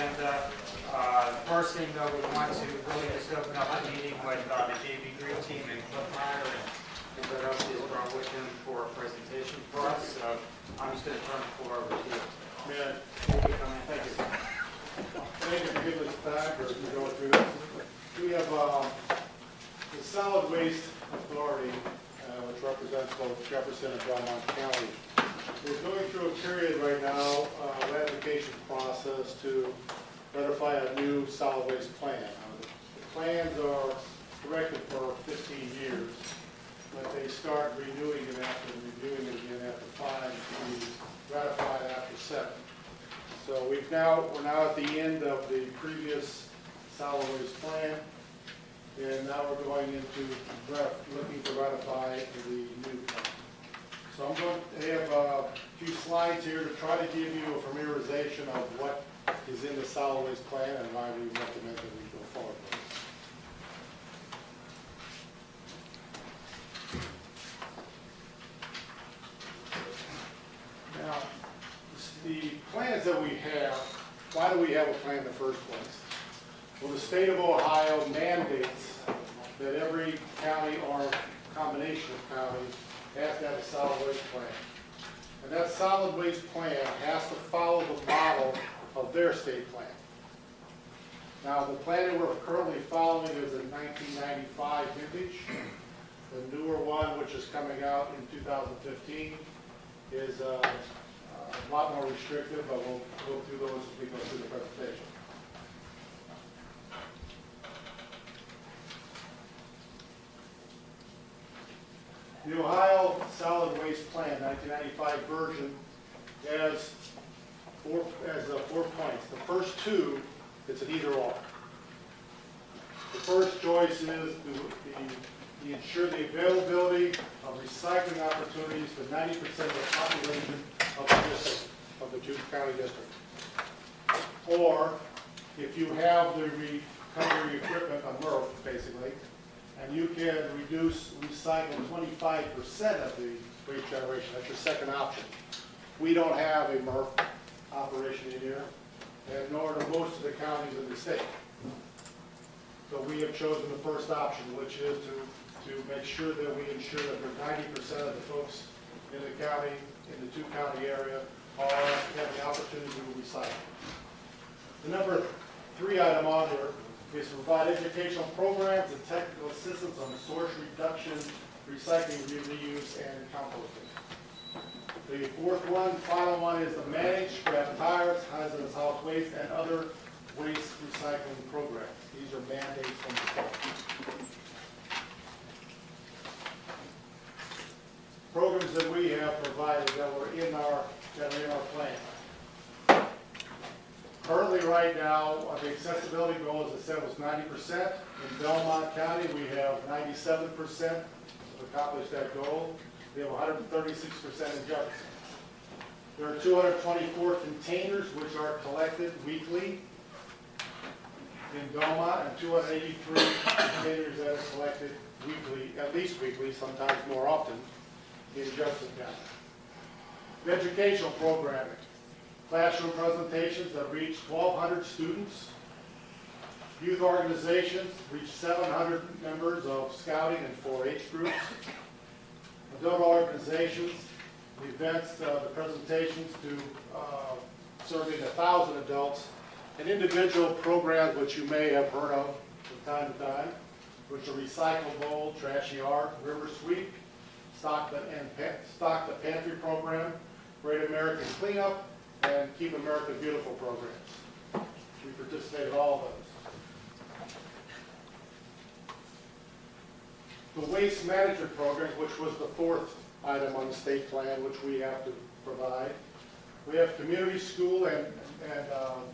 agenda. The first thing, though, we want to really just open up a meeting with the JV Green Team and Cliff Meyer, and Brett Oakley is brought with him for a presentation for us. So I'm just going to turn the floor over to you. Thank you. Thank you for giving us time as we go through this. We have the Solid Waste Authority, which represents both Jefferson and Belmont County. We're going through a period right now, ratification process to ratify a new solid waste plan. The plans are directed for 15 years, but they start renewing it after reviewing it again after 5 to be ratified after 7. So we're now at the end of the previous solid waste plan, and now we're going into looking to ratify the new plan. So I'm going to have a few slides here to try to give you a familiarization of what is in the solid waste plan and why we recommend that we go forward with it. Now, the plans that we have, why do we have a plan in the first place? Well, the state of Ohio mandates that every county or combination of counties has to have a solid waste plan. And that solid waste plan has to follow the model of their state plan. Now, the plan that we're currently following is a 1995 vintage. The newer one, which is coming out in 2015, is a lot more restrictive, but we'll go through those as we go through the presentation. The Ohio Solid Waste Plan, 1995 version, has four points. The first two, it's an either-or. The first choice is to ensure the availability of recycling opportunities for 90% of the population of the district, of the two-county district. Or, if you have the recovery equipment, a MRF, basically, and you can recycle 25% of the waste generation. That's your second option. We don't have a MRF operation in here, and nor do most of the counties in the state. So we have chosen the first option, which is to make sure that we ensure that 90% of the folks in the county, in the two-county area, have the opportunity to recycle. The number 3 item on here is to provide educational programs and technical assistance on source reduction, recycling, reuse, and composting. The fourth one, final one, is to manage scrap tires, hazardous house waste, and other waste recycling programs. These are mandates from the state. Programs that we have provided that are in our plan. Currently, right now, the accessibility goal, as I said, was 90%. In Belmont County, we have 97% to accomplish that goal. We have 136% in Jefferson. There are 224 containers which are collected weekly in Belmont, and 283 containers that are collected weekly, at least weekly, sometimes more often, in Jefferson County. Educational programming. Classroom presentations that reach 1,200 students. Youth organizations reach 700 members of scouting and 4-H groups. Adult organizations, events, the presentations to serving 1,000 adults, and individual programs which you may have heard of from time to time, which are Recycle Bowl, Trash Yard, River Sweep, Stock the Pantry program, Great American Cleanup, and Keep America Beautiful programs. We participate in all of those. The waste management program, which was the fourth item on the state plan, which we have to provide. We have community school and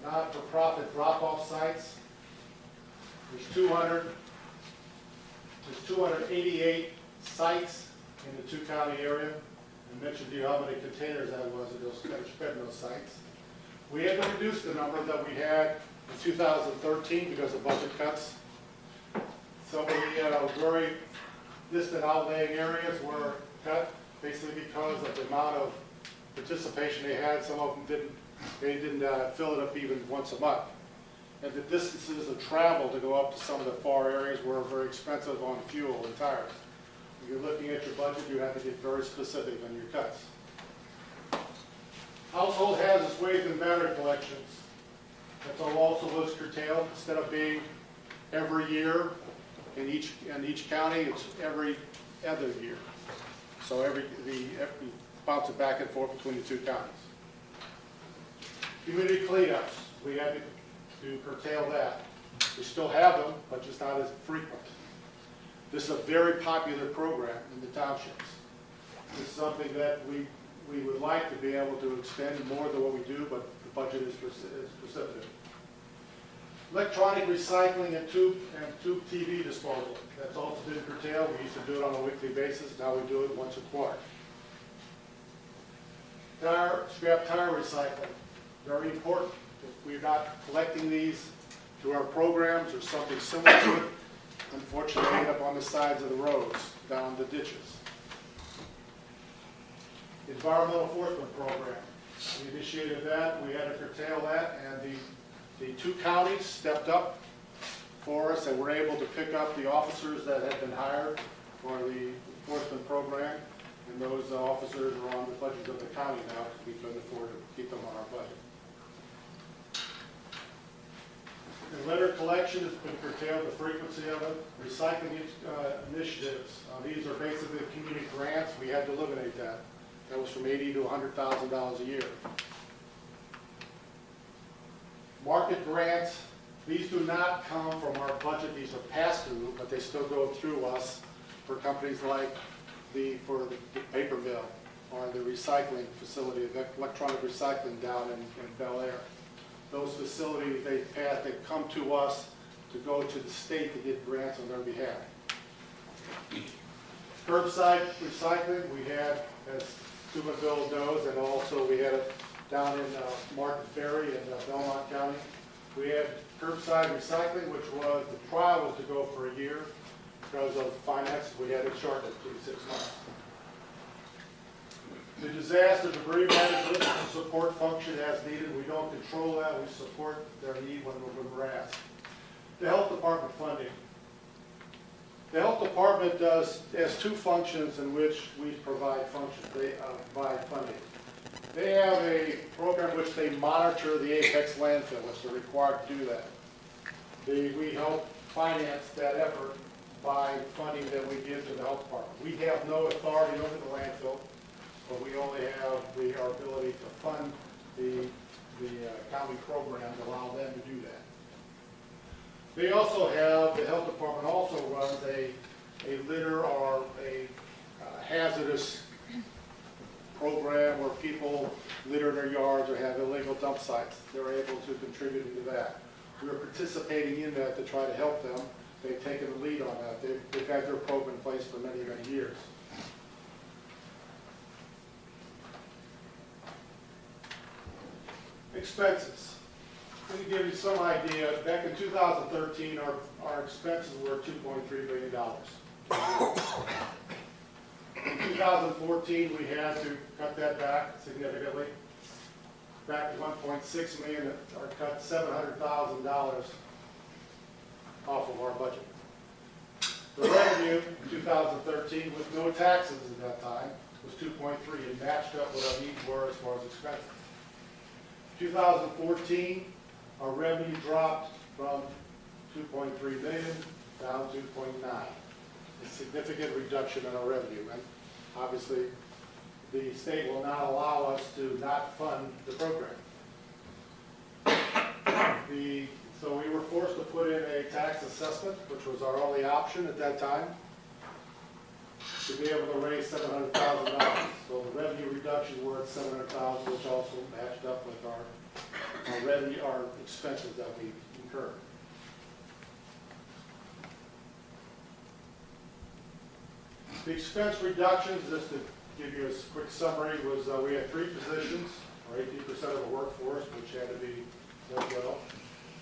not-for-profit drop-off sites. There's 288 sites in the two-county area. I mentioned to you how many containers that was that are spread in those sites. We had to reduce the number that we had in 2013 because of budget cuts. So the very distant outlying areas were cut, basically because of the amount of participation they had. Some of them didn't They didn't fill it up even once a month. And the distances of travel to go up to some of the far areas were very expensive on fuel and tires. When you're looking at your budget, you have to get very specific on your cuts. Household hazardous waste and battery collections. That's also was curtailed. Instead of being every year in each county, it's every other year. So every bounce it back and forth between the two counties. Community cleanups, we had to curtail that. We still have them, but just not as frequent. This is a very popular program in the townships. This is something that we would like to be able to extend more than what we do, but the budget is precipitative. Electronic recycling and tube TV disposal. That's also been curtailed. We used to do it on a weekly basis. Now we do it once a quarter. Scrap tire recycling. Very important. If we're not collecting these through our programs or something similar to it, unfortunately they end up on the sides of the roads, down the ditches. Environmental enforcement program. We initiated that. We had to curtail that, and the two counties stepped up for us and were able to pick up the officers that had been hired for the enforcement program, and those officers are on the budget of the county now because we couldn't afford to keep them on our budget. And litter collection has been curtailed, the frequency of it. Recycling initiatives. These are basically community grants. We had to eliminate that. That was from $80,000 to $100,000 a year. Market grants, these do not come from our budget. These are pass-through, but they still go through us for companies like for the paper mill or the recycling facility, the electronic recycling down in Bel Air. Those facilities, they come to us to go to the state to get grants on their behalf. Curbside recycling, we had, as Steubenville knows, and also we had it down in Martin Ferry in Belmont County. We had curbside recycling, which was, the trial was to go for a year. Because of finance, we had it shortened to 6 months. The disaster debris management is a support function as needed. We don't control that. We support their need when we're asked. The health department funding. The health department has two functions in which we provide functions. They provide funding. They have a program which they monitor the Apex landfill, which they're required to do that. We help finance that effort by funding that we give to the health department. We have no authority over the landfill, but we only have our ability to fund the county program to allow them to do that. They also have, the health department also runs a litter or a hazardous program where people litter in their yards or have illegal dump sites. They're able to contribute to that. We're participating in that to try to help them. They've taken the lead on that. They've had their program in place for many, many years. Expenses. Let me give you some idea. Back in 2013, our expenses were $2.3 billion. In 2014, we had to cut that back significantly. Back to $1.6 million, or cut $700,000 off of our budget. The revenue in 2013, with no taxes at that time, was 2.3. It matched up what our needs were as far as expenses. 2014, our revenue dropped from 2.3 million down to 2.9. A significant reduction in our revenue. And obviously, the state will not allow us to not fund the program. So we were forced to put in a tax assessment, which was our only option at that time, to be able to raise $700,000. So the revenue reduction were at $700,000, which also matched up with our revenue, our expenses that we incurred. The expense reductions, just to give you a quick summary, was we had 3 positions, or 18% of the workforce, which had to be let go.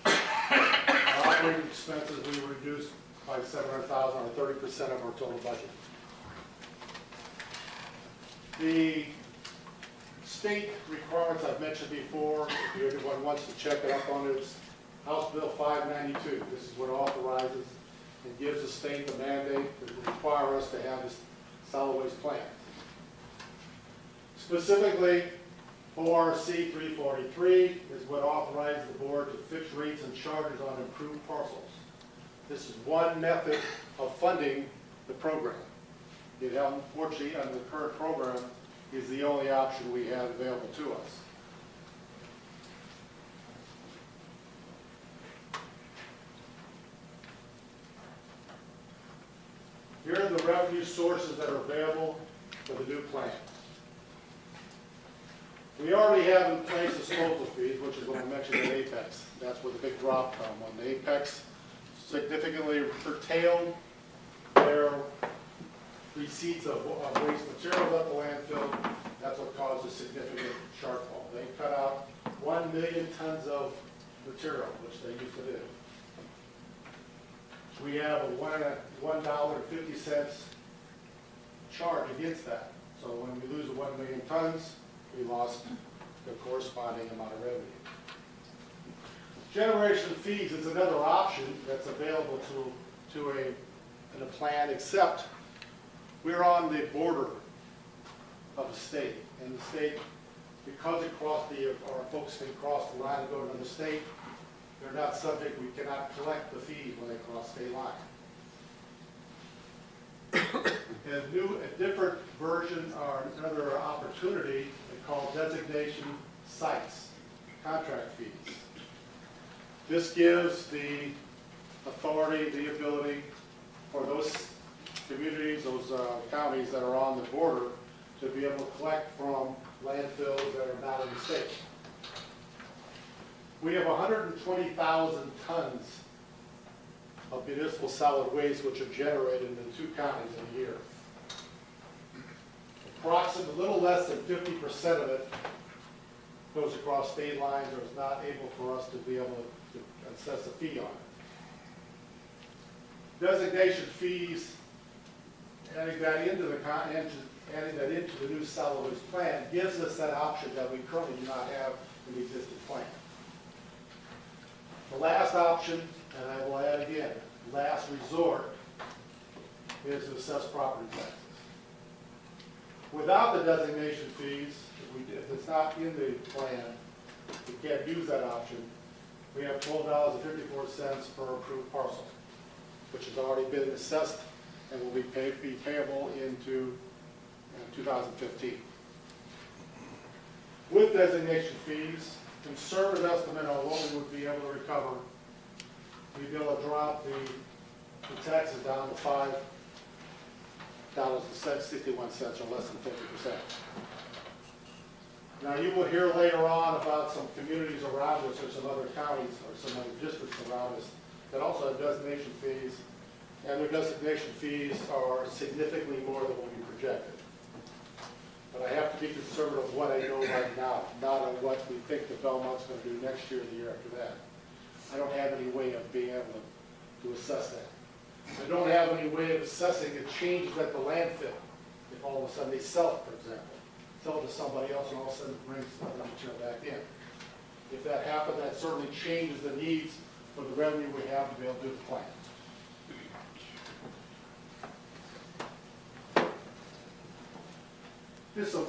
Our operating expenses we reduced by $700,000, or 30% of our total budget. The state requirements I've mentioned before, if anyone wants to check it up on it, it's House Bill 592. This is what authorizes and gives the state the mandate to require us to have this solid waste plan. Specifically, ORC 343 is what authorizes the board to fix rates and charges on improved parcels. This is one method of funding the program. It unfortunately, under the current program, is the only option we have available to us. Here are the revenue sources that are available for the new plan. We already have in place disposal fees, which is what I mentioned in Apex. That's where the big drop comes. When the Apex significantly curtailed their receipts of waste materials at the landfill, that's what caused a significant shortfall. They cut out 1 million tons of material, which they used to do. We have a $1.50 charge against that. So when we lose 1 million tons, we lost the corresponding amount of revenue. Generation fees is another option that's available in a plan, except we're on the border of the state. And the state, because our folks can cross the line and go to another state, they're not subject, we cannot collect the fees when they cross state line. A different version or another opportunity they call designation sites, contract fees. This gives the authority, the ability for those communities, those counties that are on the border to be able to collect from landfills that are not in the state. We have 120,000 tons of municipal solid waste which are generated in the two counties in a year. Approximately a little less than 50% of it goes across state lines or is not able for us to be able to assess a fee on it. Designation fees, adding that into the new solid waste plan gives us that option that we currently do not have in the existing plan. The last option, and I will add again, last resort, is to assess property taxes. Without the designation fees, if it's not in the plan, we can't use that option. We have $12.54 per approved parcel, which has already been assessed and will be payable into 2015. With designation fees, conservative estimate on what we would be able to recover, we'd be able to drop the taxes down to $5.61 or less than 50%. Now you will hear later on about some communities around us or some other counties or some other districts around us that also have designation fees, and their designation fees are significantly more than what we projected. But I have to be conservative of what I know right now, not on what we think the Belmont's going to do next year or the year after that. I don't have any way of being able to assess that. I don't have any way of assessing the changes at the landfill. If all of a sudden they sell it, for example, sell it to somebody else and all of a sudden brings other material back in. If that happened, that certainly changes the needs for the revenue we have to be able to do the plan. Just some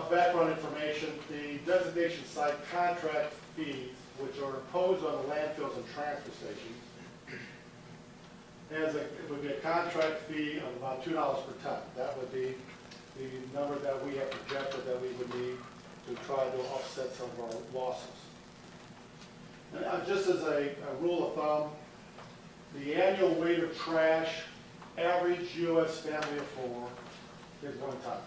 background information. The designation site contract fees, which are imposed on the landfills and transfer stations, it would be a contract fee of about $2 per ton. That would be the number that we have projected that we would need to try to offset some of our losses. And just as a rule of thumb, the annual weight of trash, average U.S. family of 4, is 1 ton.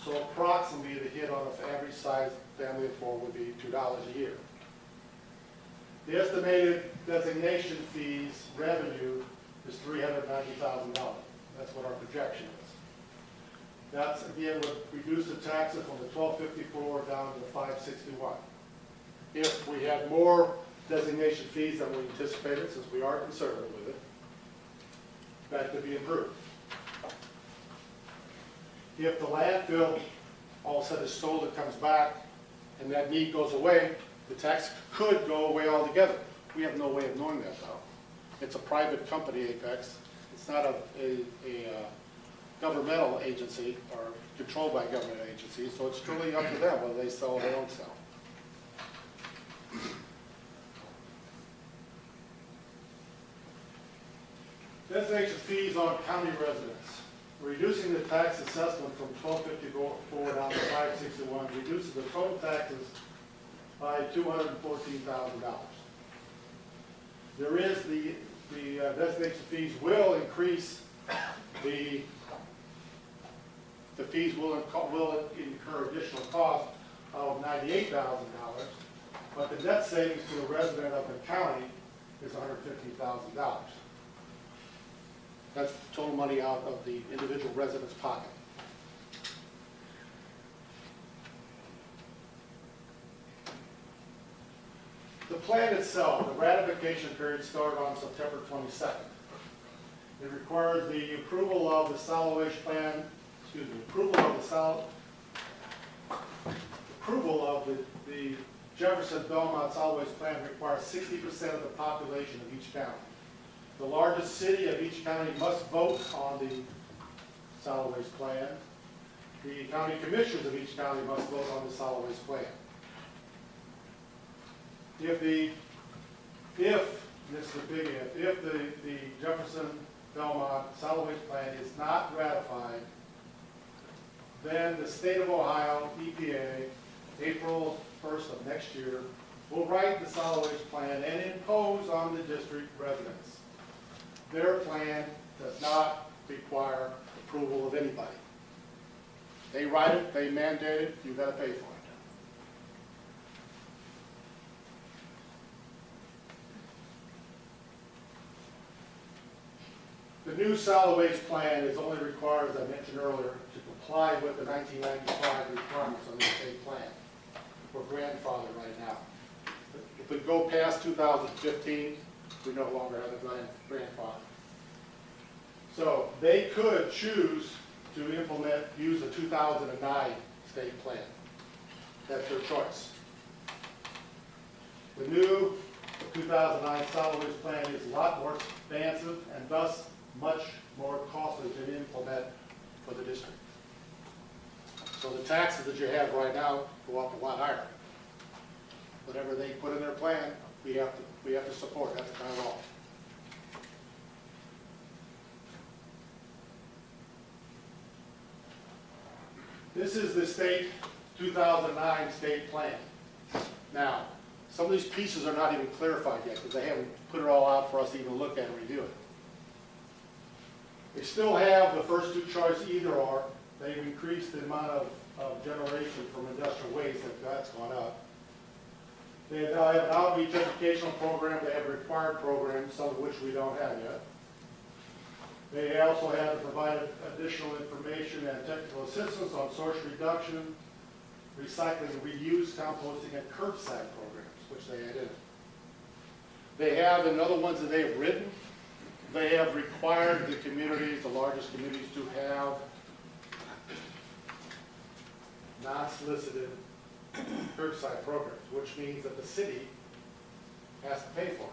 So approximately the hit on an average size family of 4 would be $2 a year. The estimated designation fees revenue is $390,000. That's what our projection is. That's, again, would reduce the taxes from the $12.54 down to the $5.61. If we had more designation fees than we anticipated, since we are conservative with it, that could be improved. If the landfill all of a sudden it's sold, it comes back, and that need goes away, the tax could go away altogether. We have no way of knowing that though. It's a private company, Apex. It's not a governmental agency or controlled by a government agency, so it's truly up to them whether they sell or they don't sell. Destination fees on county residents. Reducing the tax assessment from $12.54 down to $5.61 reduces the total taxes by $214,000. There is the destination fees will increase the fees will incur additional cost of $98,000, but the net savings to the resident of the county is $150,000. That's total money out of the individual resident's pocket. The plan itself, the ratification period started on September 22nd. It requires the approval of the solid waste plan, approval of the Jefferson Belmont solid waste plan requires 60% of the population of each county. The largest city of each county must vote on the solid waste plan. The county commissioners of each county must vote on the solid waste plan. If this is a big if the Jefferson Belmont solid waste plan is not ratified, then the state of Ohio, EPA, April 1st of next year, will write the solid waste plan and impose on the district residents. Their plan does not require approval of anybody. They write it, they mandate it, you've got to pay for it. The new solid waste plan is only required, as I mentioned earlier, to comply with the 1995 requirements on the state plan. We're grandfathered right now. If we go past 2015, we no longer have a grandfather. So they could choose to use the 2009 state plan. That's their choice. The new 2009 solid waste plan is a lot more expansive and thus much more costly to implement for the district. So the taxes that you have right now go up a lot higher. Whatever they put in their plan, we have to support. That's kind of law. This is the state 2009 state plan. Now, some of these pieces are not even clarified yet because they haven't put it all out for us to even look at and review it. They still have the first two choices, either or. They've increased the amount of generation from industrial waste, that's gone up. They now have an outreach educational program, they have a required program, some of which we don't have yet. They also have provided additional information and technical assistance on source reduction, recycling, reuse, composting, and curbside programs, which they added. They have, in other ones that they have written, they have required the communities, the largest communities, to have non-solicited curbside programs, which means that the city has to pay for it.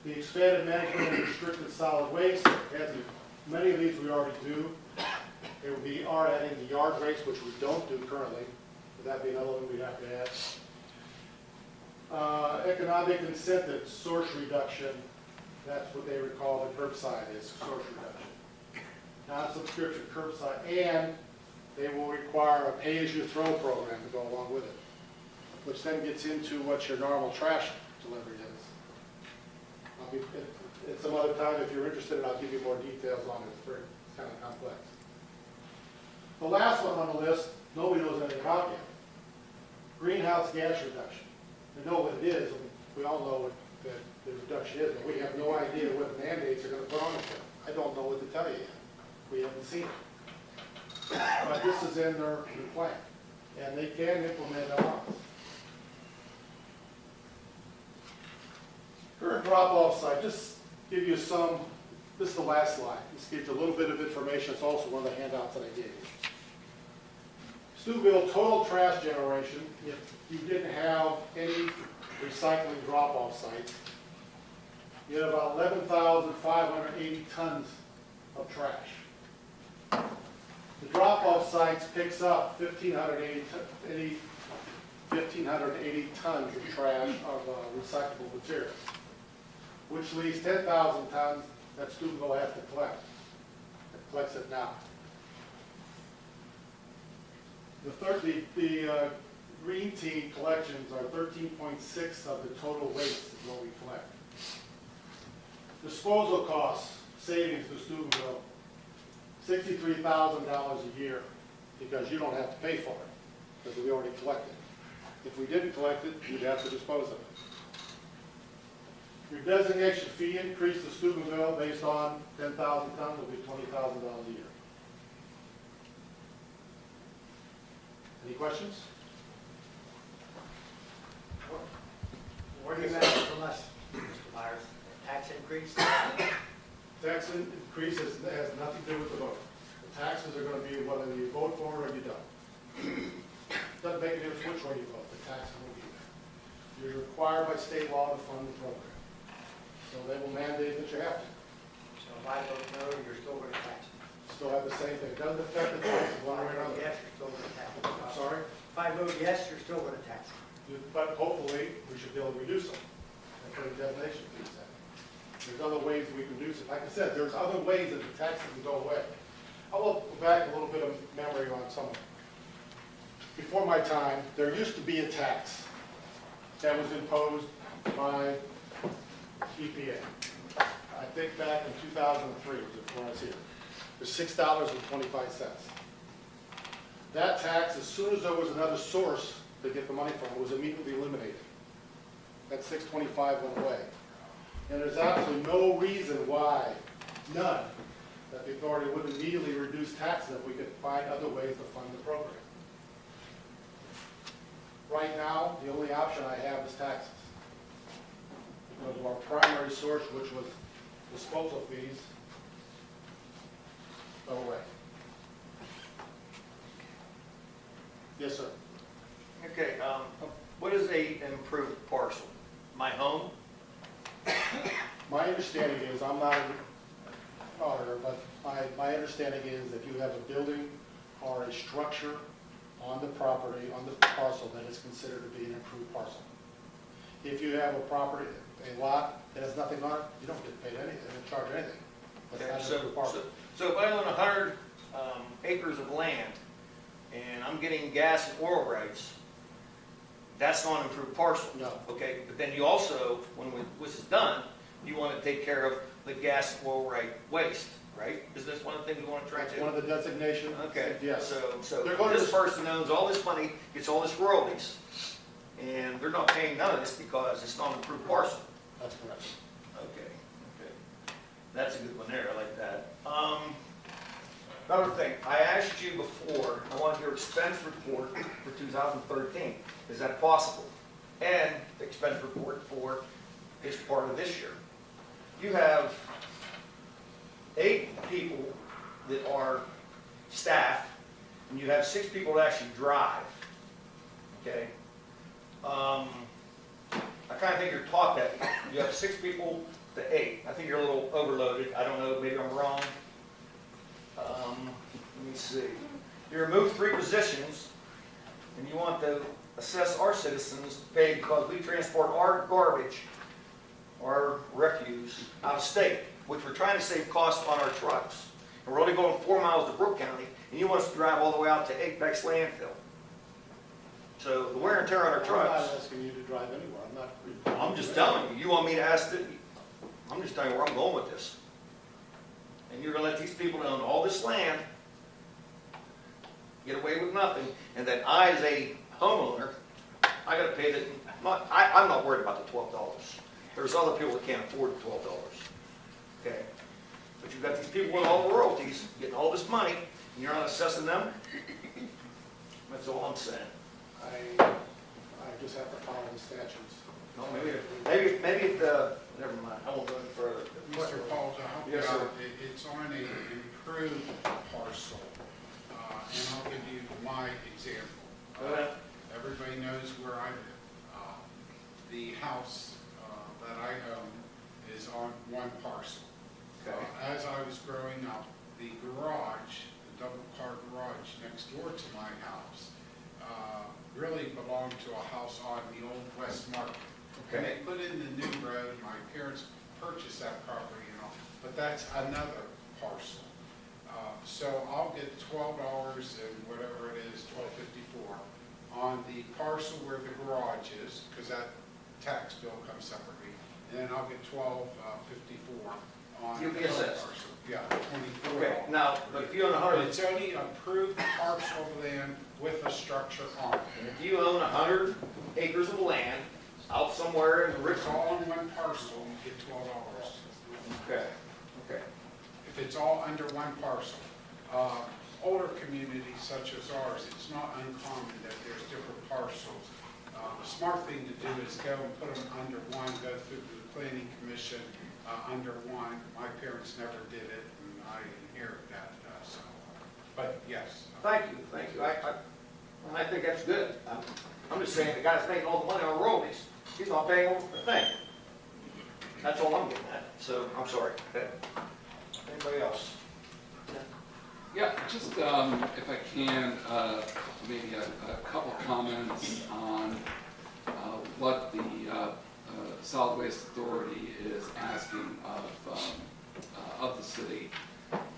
The expanded management of restricted solid waste, as many of these we already do. It would be adding the yard waste, which we don't do currently. Would that be another one we'd have to add? Economic incentive, source reduction, that's what they would call the curbside is, source reduction. Non-subscription curbside, and they will require a pay-as-you-throw program to go along with it, which then gets into what your normal trash delivery is. At some other time, if you're interested, I'll give you more details on it. It's kind of complex. The last one on the list, nobody knows anything about yet. Greenhouse gas reduction. We know what it is, and we all know what the reduction is, but we have no idea what the mandates are going to put on it. I don't know what to tell you yet. We haven't seen it. But this is in their plan, and they can implement it on us. Current drop-off site, just give you some, This is the last slide. This gives you a little bit of information. It's also one of the handouts that I gave you. Steubenville total trash generation, if you didn't have any recycling drop-off sites, you had about 11,580 tons of trash. The drop-off sites picks up 1,580 tons of trash of recyclable materials, which leaves 10,000 tons that Steubenville has to collect. It collects it now. The green team collections are 13.6 of the total waste is what we collect. Disposal costs, savings to Steubenville, $63,000 a year, because you don't have to pay for it, because we already collected it. If we didn't collect it, you'd have to dispose of it. Your designation fee increase to Steubenville based on 10,000 tons will be $20,000 a year. Any questions? What do you expect from us, Mr. Myers? Tax increase? Tax increase has nothing to do with the vote. The taxes are going to be whether you vote for it or you don't. Doesn't make a difference which way you vote, the taxes will be there. You're required by state law to fund the program. So they will mandate that you have to. So if I vote no, you're still going to tax me. Still have the same thing. It doesn't affect the taxes one way or another. Yes, you're still going to tax me. I'm sorry? If I vote yes, you're still going to tax me. But hopefully, we should be able to reduce them and put a designation fees in. There's other ways that we can reduce it. Like I said, there's other ways that the taxes can go away. I will go back a little bit of memory on some of them. Before my time, there used to be a tax that was imposed by EPA. I think back in 2003 was when I was here. It was $6.25. That tax, as soon as there was another source to get the money from, was immediately eliminated. That $6.25 went away. And there's absolutely no reason why, none, that the authority would immediately reduce taxes if we could find other ways to fund the program. Right now, the only option I have is taxes. Because of our primary source, which was disposal fees, go away. Yes, sir. Okay, what is a improved parcel? My home? My understanding is, I'm not an auditor, but my understanding is if you have a building or a structure on the property, on the parcel, that is considered to be an improved parcel. If you have a property, a lot that has nothing on it, you don't get paid anything, they don't charge anything. That's Okay, not an so, improved parcel. so if I own 100 acres of land and I'm getting gas and oil rights, that's not an improved parcel. No. Okay, but then you also, when this is done, you want to take care of the gas and oil right waste, right? Is this one of the things we want to try That's to? one of the designations. Okay, Yes. so They're going this to- person owns all this money, gets all this royalties, and they're not paying none of this because it's not an approved parcel. That's correct. Okay, okay. That's a good one there, I like that. Another thing, I asked you before, I want your expense report for 2013. Is that possible? And the expense report for this part of this year. You have 8 people that are staff, and you have 6 people that actually drive. Okay? I kind of think you're top heavy. You have 6 people to 8. I think you're a little overloaded. I don't know, maybe I'm wrong. Let me see. You remove 3 positions, and you want to assess our citizens to pay because we transport our garbage, our refuse, out of state, which we're trying to save costs on our trucks. And we're only going 4 miles to Brooke County, and you want us to drive all the way out to Apex landfill. So the wear and tear on our I'm trucks. not asking you to drive anywhere. I'm not. I'm just telling you. You want me to ask the, I'm just telling you where I'm going with this. And you're going to let these people own all this land, get away with nothing, and then I, as a homeowner, I got to pay the. I'm not worried about the $12. There's other people that can't afford the $12. Okay, but you've got these people with all the royalties getting all this money, and you're not assessing them. That's all I'm saying. I just have to follow the statutes. No, maybe never mind, I won't go any further. Mr. Paul, to help you Yes, sir. out, it's on an improved parcel, and I'll give you my example. Go ahead. Everybody knows where I live. The house that I own is on one parcel. Okay. As I was growing up, the garage, the double-car garage next door to my house, really belonged to a house on the old West Market. When Okay. they put in the new road, my parents purchased that property and all, but that's another parcel. So I'll get $12 and whatever it is, $12.54 on the parcel where the garage is, because that tax bill comes separately, and then I'll get $12.54 on You'll the be other assessed. parcel. Yeah, $24. Okay, now, but if you own But 100, it's only approved parcel of land with a structure on it. and if you own 100 acres of land out somewhere in the rich, If it's all in one parcel, you get $12. okay, okay. If it's all under one parcel. Older communities such as ours, it's not uncommon that there's different parcels. The smart thing to do is go and put them under one, go through the planning commission under one. My parents never did it, and I inherit that, so. But yes. Thank you, thank you. I think that's good. I'm just saying, the guy's making all the money on royalties, he's not paying over the thing. That's all I'm getting at, so, I'm sorry. Okay. Anybody else? Yeah, just if I can, maybe a couple comments on what the Solid Waste Authority is asking of the city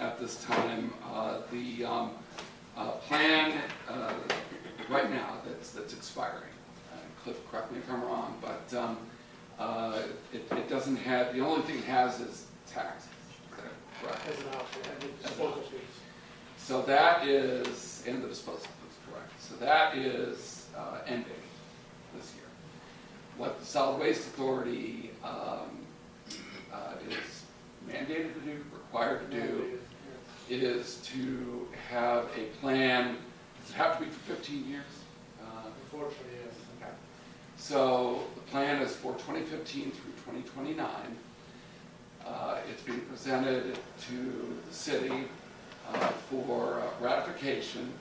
at this time. The plan right now that's expiring. Cliff, correct me if I'm wrong, but it doesn't have, the only thing it has is taxes. Is that correct? As an option, and disposal fees. So that is, and the disposal is correct. So that is ending this year. What the Solid Waste Authority is mandated to do, required to do, is to have a plan. Does it have to be for 15 years? Unfortunately, yes. Okay. So the plan is for 2015 through 2029. It's being presented to the city for ratification.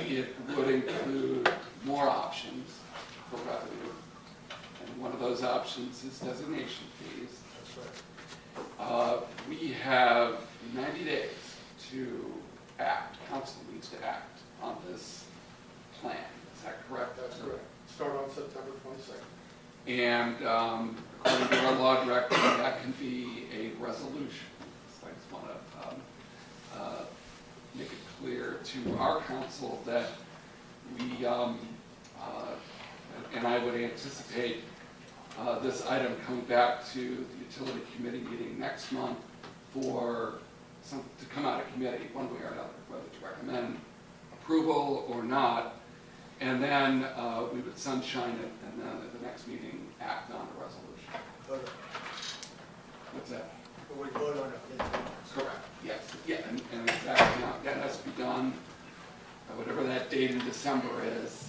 It would include more options for revenue, and one of those options is designation fees. That's right. We have 90 days to act. Council needs to act on this plan. Is that correct? That's correct. Start on September 22nd. And according to our law director, that can be a resolution. So I just want to make it clear to our council that we, and I would anticipate this item coming back to the utility committee meeting next month for something to come out of committee one way or another, whether to recommend approval or not. And then we would sunshine it, and then at the next meeting, act on a resolution. Vote- What's that? We vote on it. Yes. Correct. Yes, yeah, and exactly, now, that has to be done, whatever that date in December is.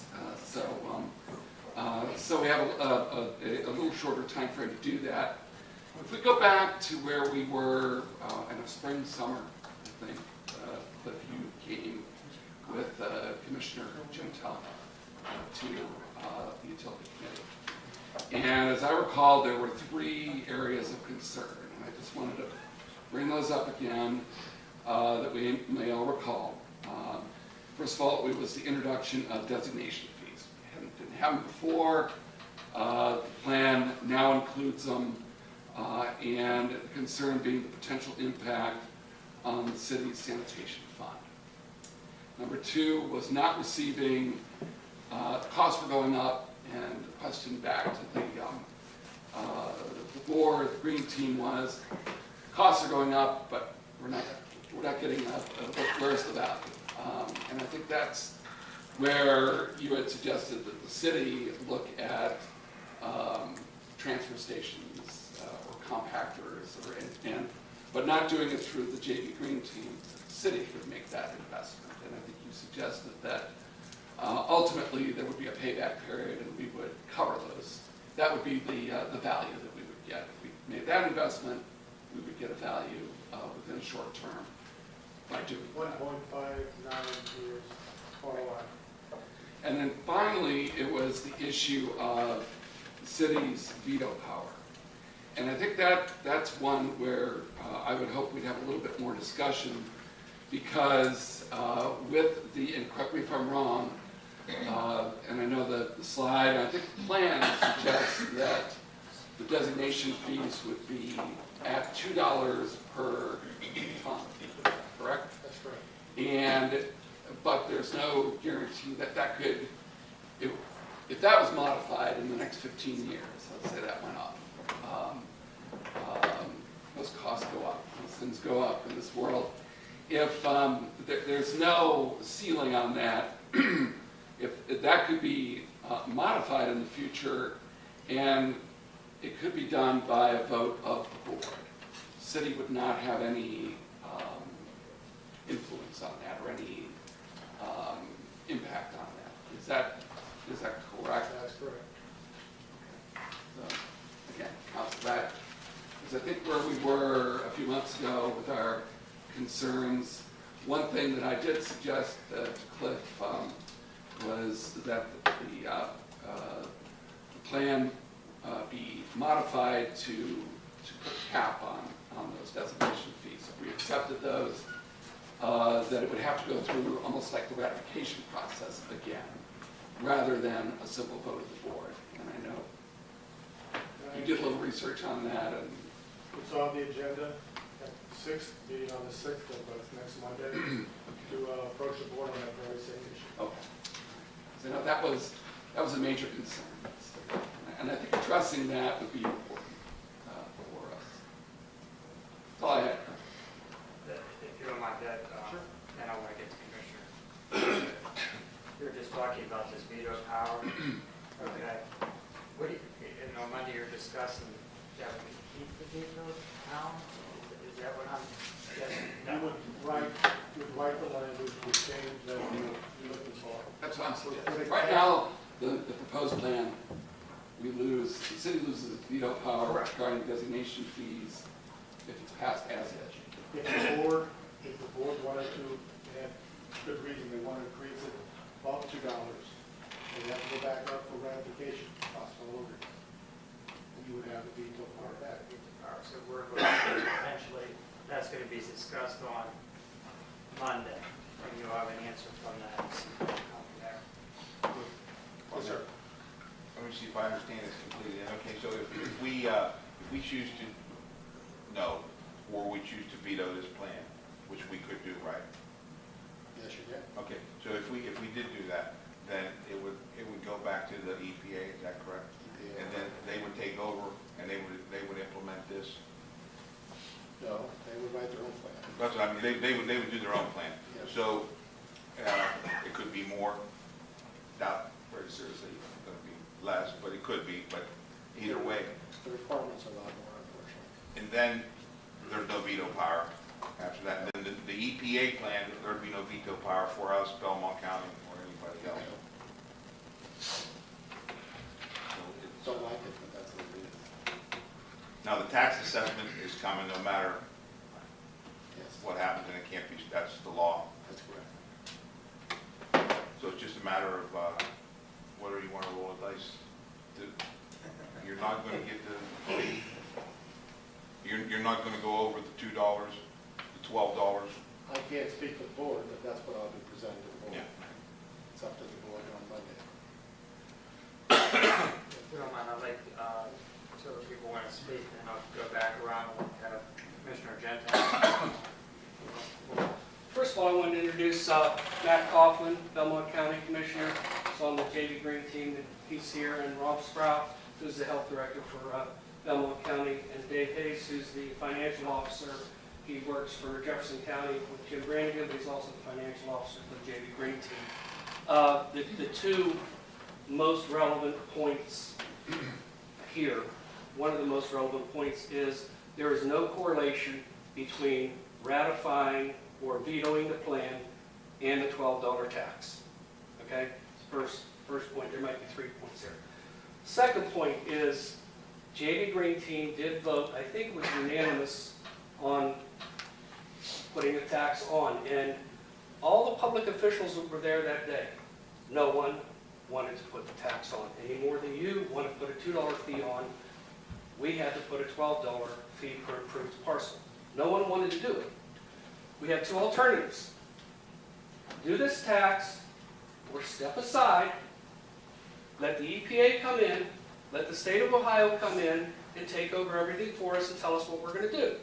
So we have a little shorter time frame to do that. If we go back to where we were in the spring, summer, I think, Cliff, you came with Commissioner Gentile to the utility committee. And as I recall, there were 3 areas of concern, and I just wanted to bring those up again that we may all recall. First of all, it was the introduction of designation fees. We didn't have them before. The plan now includes them, and the concern being the potential impact on the city's sanitation fund. Number 2 was not receiving, the costs were going up, and the question back to the board, the green team was, costs are going up, but we're not getting where's the value? And I think that's where you had suggested that the city look at transfer stations or compactors, but not doing it through the JV Green team. The city would make that investment, and I think you suggested that ultimately there would be a payback period, and we would cover those that would be the value that we would get. If we made that investment, we would get a value within a short term by doing that. 1.59 years, ROI. And then finally, it was the issue of the city's veto power. And I think that's one where I would hope we'd have a little bit more discussion, because with the, and correct me if I'm wrong, and I know the slide, I think the plan suggests that the designation fees would be at $2 per ton, correct? That's correct. And, but there's no guarantee that that could, if that was modified in the next 15 years, let's say that went up, those costs go up, those things go up in this world. If there's no ceiling on that, if that could be modified in the future, and it could be done by a vote of the board. The city would not have any influence on that or any impact on that. Is that correct? That's correct. So, again, how's that? Because I think where we were a few months ago with our concerns, one thing that I did suggest to Cliff was that the plan be modified to put a cap on those designation fees. If we accepted those, that it would have to go through almost like the ratification process again, rather than a simple vote of the board. And I know you did a little research on that, and It's on the agenda at 6th, meeting on the 6th of next Monday, to approach the board on that very same issue. okay. So no, that was a major concern, and I think addressing that would be important for us. That's all I had. If you don't mind that, Sure. then I want to get to Commissioner. You're just talking about this veto power. Okay. What do you, on Monday you're discussing that we keep the veto power? Is that what I'm guessing? You would write the language, would change that you're looking for. That's what I'm suggesting. Right now, the proposed plan, we lose, the city loses its veto power Correct. regarding designation fees if it's passed as is. If the board wanted to, they had good reason, they wanted to increase it above $2, they have to go back up for ratification, cost all over. You would have the veto power back. All right, so we're going to potentially, that's going to be discussed on Monday, and you'll have an answer from that. From there. Yes, sir. Let me see if I understand this completely. Okay, so if we choose to no, or we choose to veto this plan, which we could do, right? Yes, you can. Okay, so if we did do that, then it would go back to the EPA, is that correct? And then they would take over and they would implement this. No, they would write their own plan. That's what I mean. They would do their own plan. Yes. So it could be more. Doubt very seriously it's going to be less, but it could be. But either way, The requirements are a lot more, unfortunately. and then there's no veto power after that. And then the EPA plan, there'd be no veto power for us, Belmont County, or anybody else. So it's, Don't like it, but that's what it is. now the tax assessment is coming no matter Yes, what happens, and it can't be. That's the law. that's correct. So it's just a matter of whether you want to roll a dice. You're not going to get the fee. You're not going to go over the $2, the $12. I can't speak for the board, but that's what I'll be presenting to the board. Yeah. It's up to the board on Monday. If you don't mind, I'd like, so if people want to speak, then I'll go back around and have Commissioner Gentile. First of all, I wanted to introduce Matt Coughlin, Belmont County Commissioner. He's on the JV Green team. He's here, and Rob Sprout, who's the health director for Belmont County, and Dave Hayes, who's the financial officer. He works for Jefferson County with Jim Brannigan, but he's also the financial officer for the JV Green team. The two most relevant points here, one of the most relevant points is there is no correlation between ratifying or vetoing the plan and the $12 tax. Okay? First point, there might be 3 points here. second point is JV Green Team did vote, I think it was unanimous, on putting a tax on. And all the public officials that were there that day, no one wanted to put the tax on any more than you want to put a $2 fee on. We had to put a $12 fee per approved parcel. No one wanted to do it. We had two alternatives. Do this tax or step aside, let the EPA come in, let the state of Ohio come in and take over everything for us and tell us what we're going to do.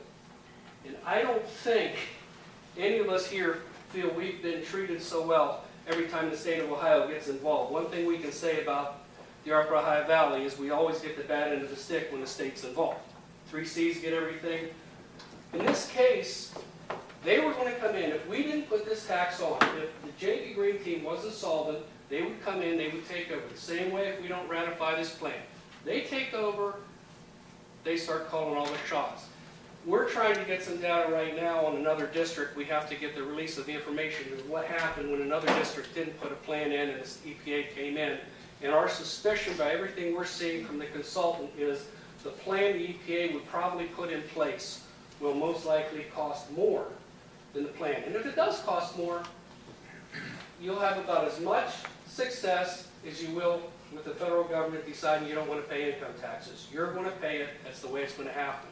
And I don't think any of us here feel we've been treated so well every time the state of Ohio gets involved. One thing we can say about the Upper Ohio Valley is we always get the bad end of the stick when the state's involved. 3Cs get everything. In this case, they were going to come in. If we didn't put this tax on, if the JV Green Team wasn't solvent, they would come in, they would take over. The same way if we don't ratify this plan. They take over, they start calling all the shots. We're trying to get some data right now on another district. We have to get the release of the information of what happened when another district didn't put a plan in and this EPA came in. And our suspicion by everything we're seeing from the consultant is the plan the EPA would probably put in place will most likely cost more than the plan. And if it does cost more, you'll have about as much success as you will with the federal government deciding you don't want to pay income taxes. You're going to pay it. That's the way it's going to happen.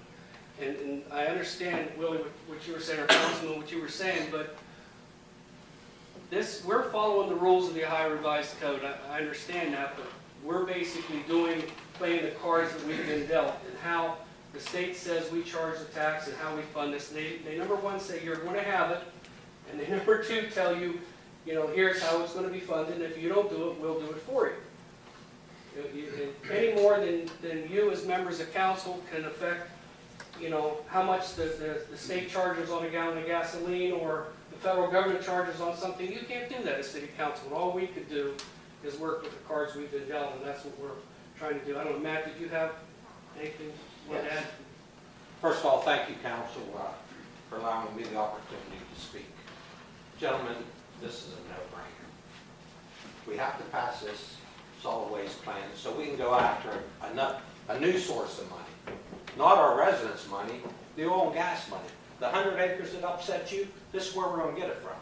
And I understand, Willie, what you were saying, or Councilman, what you were saying, but we're following the rules of the Ohio Revised Code. I understand that, but we're basically playing the cards that we've been dealt, and how the state says we charge the tax and how we fund this. They number one say you're going to have it, and they number two tell you, here's how it's going to be funded, and if you don't do it, we'll do it for you. Any more than you as members of council can affect how much the state charges on a gallon of gasoline or the federal government charges on something. You can't do that as city council. And all we could do is work with the cards we've been dealt, and that's what we're trying to do. I don't know, Matt, did you have anything you want to add? First of all, thank you, council, for allowing me the opportunity to speak. Gentlemen, this is a no-brainer. We have to pass this solid waste plan so we can go after a new source of money. Not our residents' money, the oil and gas money. The 100 acres that upset you, this is where we're going to get it from.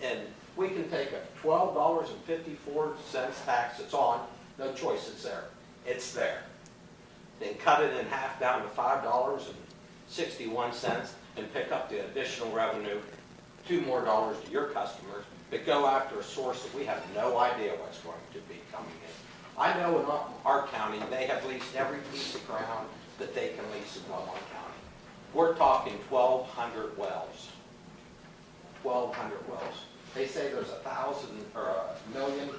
And we can take a $12.54 tax that's on, no choice, it's there. It's there. Then cut it in half down to $5.61 and pick up the additional revenue, $2 more to your customers, but go after a source that we have no idea what's going to be coming in. I know in our county, they have leased every piece of ground that they can lease in Belmont County. We're talking 1,200 wells. 1,200 wells. They say there's 1,000 or a million.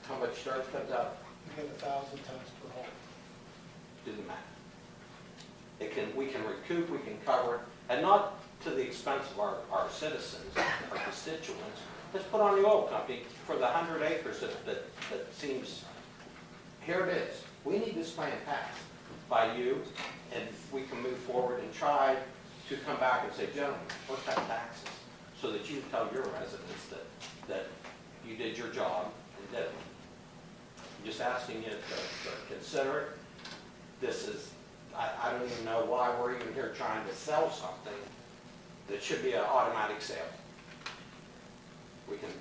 How much dirt comes up? We get 1,000 tons per hole. Do the math. We can recoup, we can cover, and not to the expense of our citizens, our constituents. Let's put on the oil company for the 100 acres that seems, here it is. We need this plan passed by you, and we can move forward and try to come back and say, gentlemen, let's cut taxes, so that you can tell your residents that you did your job and did it. I'm just asking you to consider it. This is, I don't even know why we're even here trying to sell something that should be an automatic sale. We can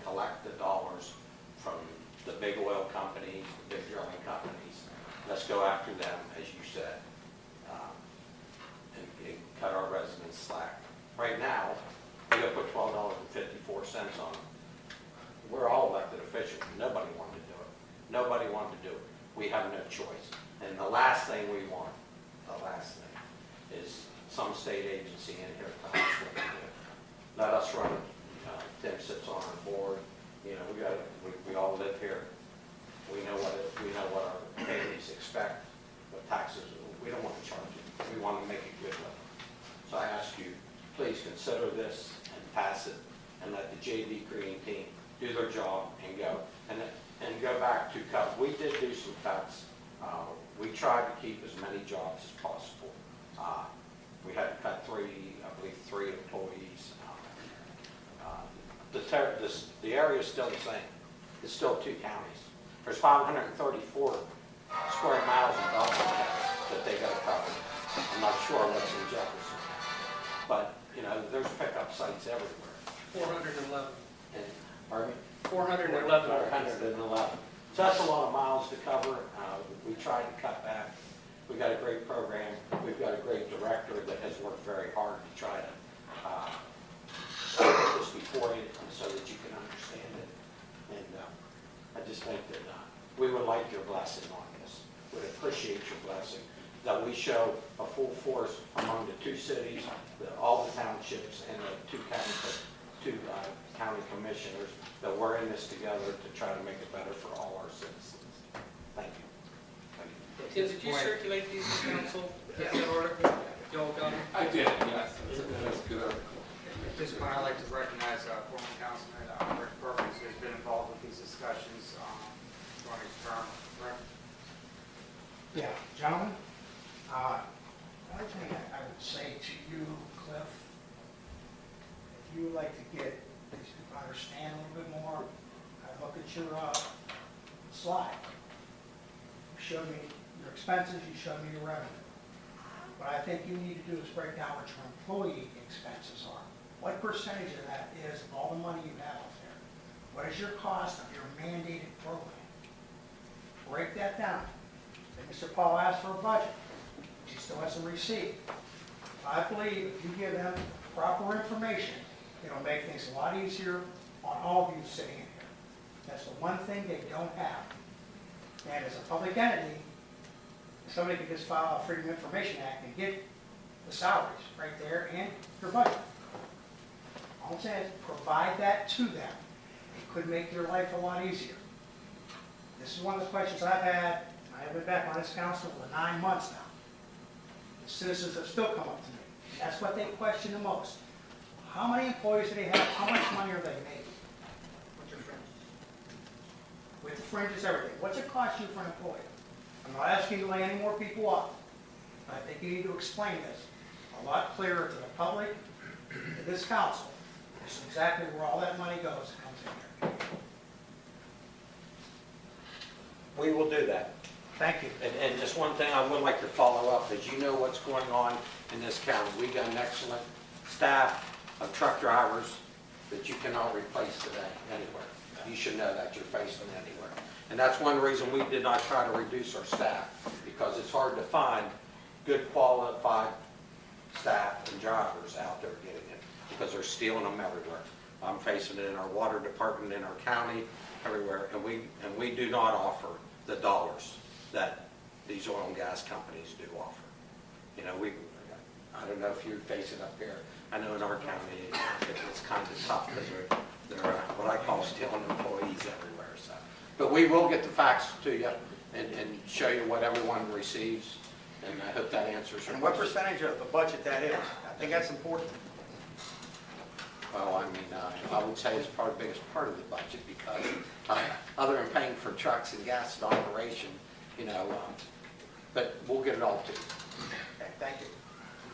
collect the dollars from the big oil companies, the big drilling companies. Let's go after them, as you said, and cut our residents slack. Right now, we got to put $12.54 on them. We're all elected officials. Nobody wanted to do it. Nobody wanted to do it. We have no choice. And the last thing we want, is some state agency in here telling us what to do. Let us run it. Tim sits on our board. We all live here. We know what our families expect, what taxes. We don't want to charge it. We want to make it good living. So I ask you, please consider this and pass it, and let the JV Green Team do their job and go. And go back to cuts. We did do some cuts. We tried to keep as many jobs as possible. We had to cut three employees. The area is still the same. It's still 2 counties. There's 534 square miles of Belmont that they gotta cover. I'm not sure what's in Jefferson. But, you know, there's pickup sites everywhere. 411. And, pardon me? 411. 111. So that's a lot of miles to cover. We tried to cut back. We got a great program. We've got a great director that has worked very hard to try to put this before you so that you can understand it. And I just think that we would like your blessing on this. We'd appreciate your blessing, that we show a full force among the two cities, all the townships, and the two county commissioners, that we're in this together to try to make it better for all our citizens. Thank you. Tim, did you circulate these to council, that article? Y'all got them? I did, yes, that's a good article. At this point, I'd like to recognize former councilman Rick Perkins, who's been involved with these discussions during his term. Rick? Yeah, gentlemen, one thing I would say to you, Cliff, if you would like to get these people to understand a little bit more, I look at your slide. You showed me your expenses, you showed me your revenue. What I think you need to do is break down what your employee expenses are. What percentage of that is all the money you have out there? What is your cost of your mandated program? Break that down. And Mr. Paul asked for a budget, which he still hasn't received. I believe if you give them proper information, it'll make things a lot easier on all of you sitting in here. That's the one thing they don't have. And as a public entity, somebody could just file a Freedom of Information Act and get the salaries right there and your budget. All I'm saying is provide that to them. It could make your life a lot easier. This is one of the questions I've had. I have been back on this council for 9 months now. The citizens have still come up to me. That's what they question the most. How many employees do they have? How much money are they making? What's your fringes? With the fringes, everything. What's it cost you for an employee? I'm not asking you to lay any more people off. But I think you need to explain this a lot clearer to the public, to this council. This is exactly where all that money goes and comes in here. We will do that. Thank you. And just one thing I would like to follow up is, you know what's going on in this county. We got an excellent staff of truck drivers that you cannot replace today anywhere. You should know that. You're facing anywhere. And that's one reason we did not try to reduce our staff, because it's hard to find good qualified staff and drivers out there getting it, because they're stealing them everywhere. I'm facing it in our water department, in our county, everywhere, and we do not offer the dollars that these oil and gas companies do offer. You know, I don't know if you face it up here. I know in our county it's kind of tough because they're what I call stealing employees everywhere. So, but we will get the facts to you and show you what everyone receives, and I hope that answers your And what question. percentage of the budget that is? I think that's important. Well, I mean, I would say it's probably the biggest part of the budget, because other than paying for trucks and gas and operation, you know, but we'll get it all to you. Okay, thank you.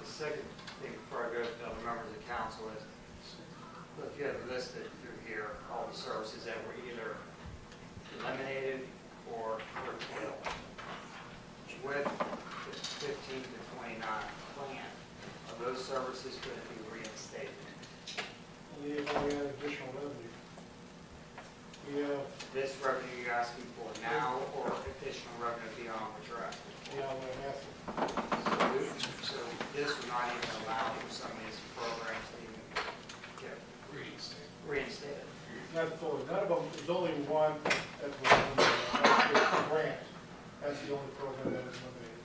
The second thing before I go to the other members of the council is, if you have listed through here all the services that were either eliminated or curtailed, with the 15 to 29 plan, are those services going to be reinstated? We have additional revenue. We have, This revenue you're asking for now, or additional revenue beyond what you're asking for? what I'm asking. So this would not even allow for some of these programs to even get reinstated. Not fully, none of them, there's only one that was eliminated, that's the grant. That's the only program that was eliminated.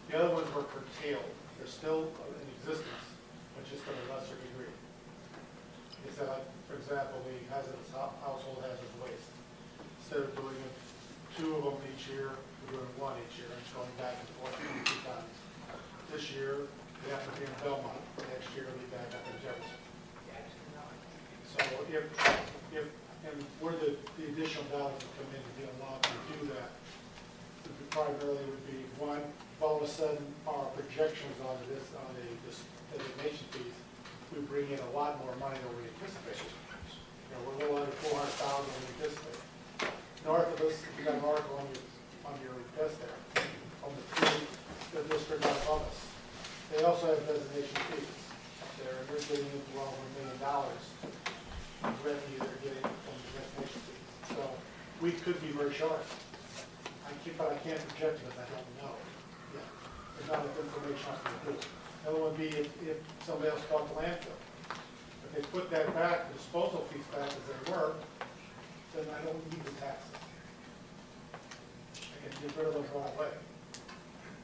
The other ones were curtailed. They're still in existence, but just at a lesser degree. It's like, for example, the hazardous household hazardous waste. Instead of doing 2 of them each year, we're doing 1 each year, and it's going back and forth 2 times. This year, they have to be in Belmont. Next year, it'll be back up in Jefferson. So if and where the additional dollars would come in to be allowed to do that, it primarily would be, one, if all of a sudden our projections on the designation fees, we bring in a lot more money than we anticipated. You know, we're a little under 400,000 than we anticipated. North of us, you got an article on your desk there, on the district not above us. They also have designation fees. They're getting into well over $1 million of revenue they're getting from the designation fees. So we could be very short. But I can't project because I don't know. Yeah. There's not enough information I can do. Another one would be if somebody else bought the landfill. If they put that back, the disposal fees back as they were, then I don't need the taxes. I can get rid of those right away.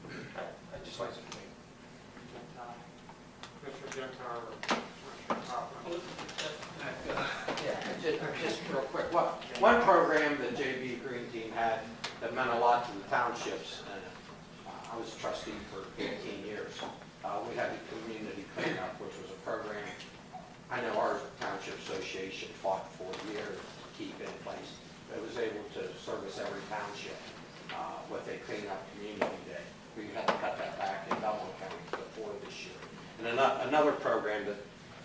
I just like to. Commissioner Gentile or Commissioner Copeland? Yeah, just real quick. One program that JB Green Team had that meant a lot to the townships, and I was a trustee for 18 years. We had the community cleanup, which was a program I know our township association fought for years to keep in place. It was able to service every township with a cleanup community day. We had to cut that back in Belmont County before this year. And another program that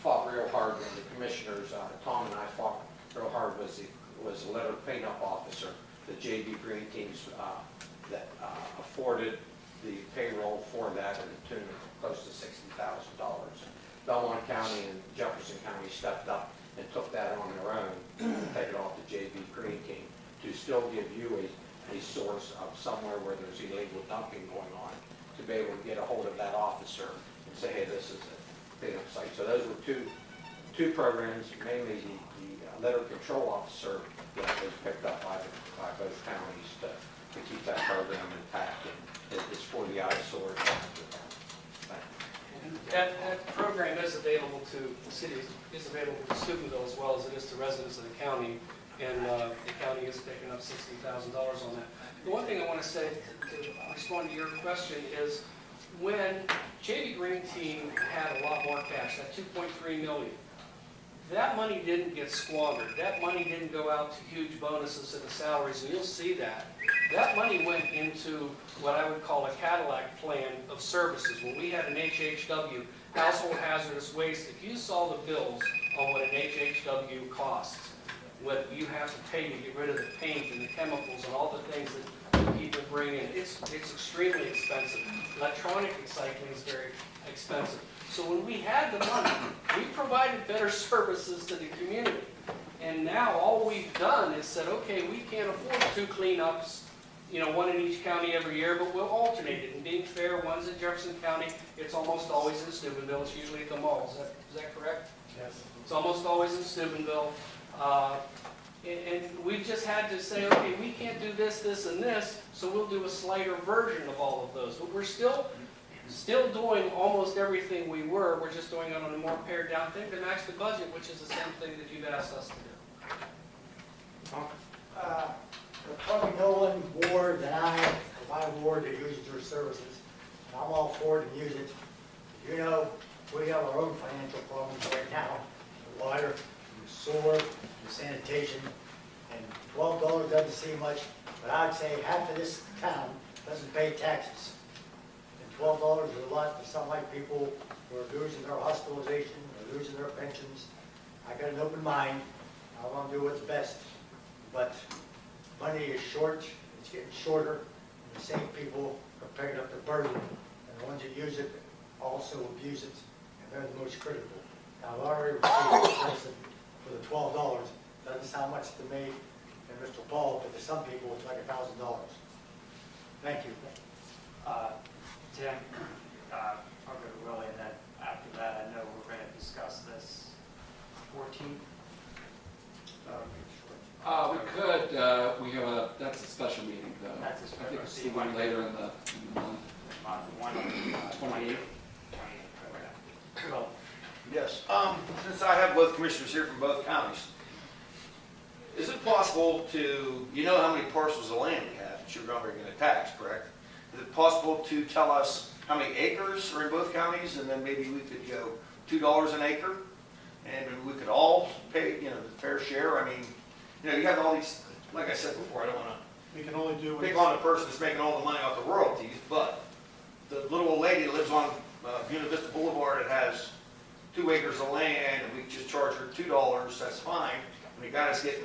fought real hard, and the commissioners, Tom and I fought real hard, was the litter cleanup officer. The JB Green Teams that afforded the payroll for that in the tune of close to $60,000. Belmont County and Jefferson County stepped up and took that on their own, take it off the JB Green Team, to still give you a source of somewhere where there's illegal dumping going on, to be able to get a hold of that officer and say, hey, this is a cleanup site. So those were two programs, mainly the litter control officer that was picked up by both counties to keep that program intact, and it's for the eyesore. That program is available to the cities, is available to Steubenville as well as it is to residents of the county, and the county is picking up $60,000 on that. The one thing I want to say to respond to your question is when JB Green Team had a lot more cash, that $2.3 million, that money didn't get squandered. That money didn't go out to huge bonuses and the salaries, and you'll see that. That money went into what I would call a Cadillac plan of services. When we had an HHW, household hazardous waste, if you saw the bills on what an HHW costs, what you have to pay to get rid of the paint and the chemicals and all the things that people bring in, it's extremely expensive. Electronic recycling is very expensive. So when we had the money, we provided better services to the community. And now all we've done is said, okay, we can't afford 2 cleanups, one in each county every year, but we'll alternate it. And being fair, one's in Jefferson County, it's almost always in Steubenville, it's usually at the mall. Is that correct? Yes. It's almost always in Steubenville. And we've just had to say, okay, we can't do this, this, and this, so we'll do a slighter version of all of those. But we're still doing almost everything we were. We're just doing it on a more pared down thing to match the budget, which is the same thing that you've asked us to do. There's probably no one ward that my ward that uses your services. And I'm all for it and use it. You know, we have our own financial problems right now. The water, the sewer, the sanitation, and $12 doesn't seem much, but I'd say half of this town doesn't pay taxes. And $12 is a lot for some like people who are losing their hospitalization, or losing their pensions. I got an open mind. I want to do what's best. But money is short, it's getting shorter, and the same people are picking up the burden. And the ones that use it also abuse it, and they're the most critical. Now, I've already received a person for the $12. Doesn't sound much to me and Mr. Paul, but to some people, it's like $1,000. Thank you. Tim, I'll go to Willie, and then after that, I know we're going to discuss this 14th. We could, that's a special meeting though. That's a special I think it's meeting. one later in the month. One on the 28th. Well, Yes, since I have both commissioners here from both counties, is it possible to, you know how many parcels of land we have that you're going to tax, correct? Is it possible to tell us how many acres are in both counties, and then maybe we could go $2 an acre, and we could all pay, the fair share? I mean, you have all these, like I said before, I don't want We can only do. to pick on the person that's making all the money off the royalties, but the little old lady that lives on Buena Vista Boulevard that has 2 acres of land, and we just charge her $2, that's fine. And the guy that's getting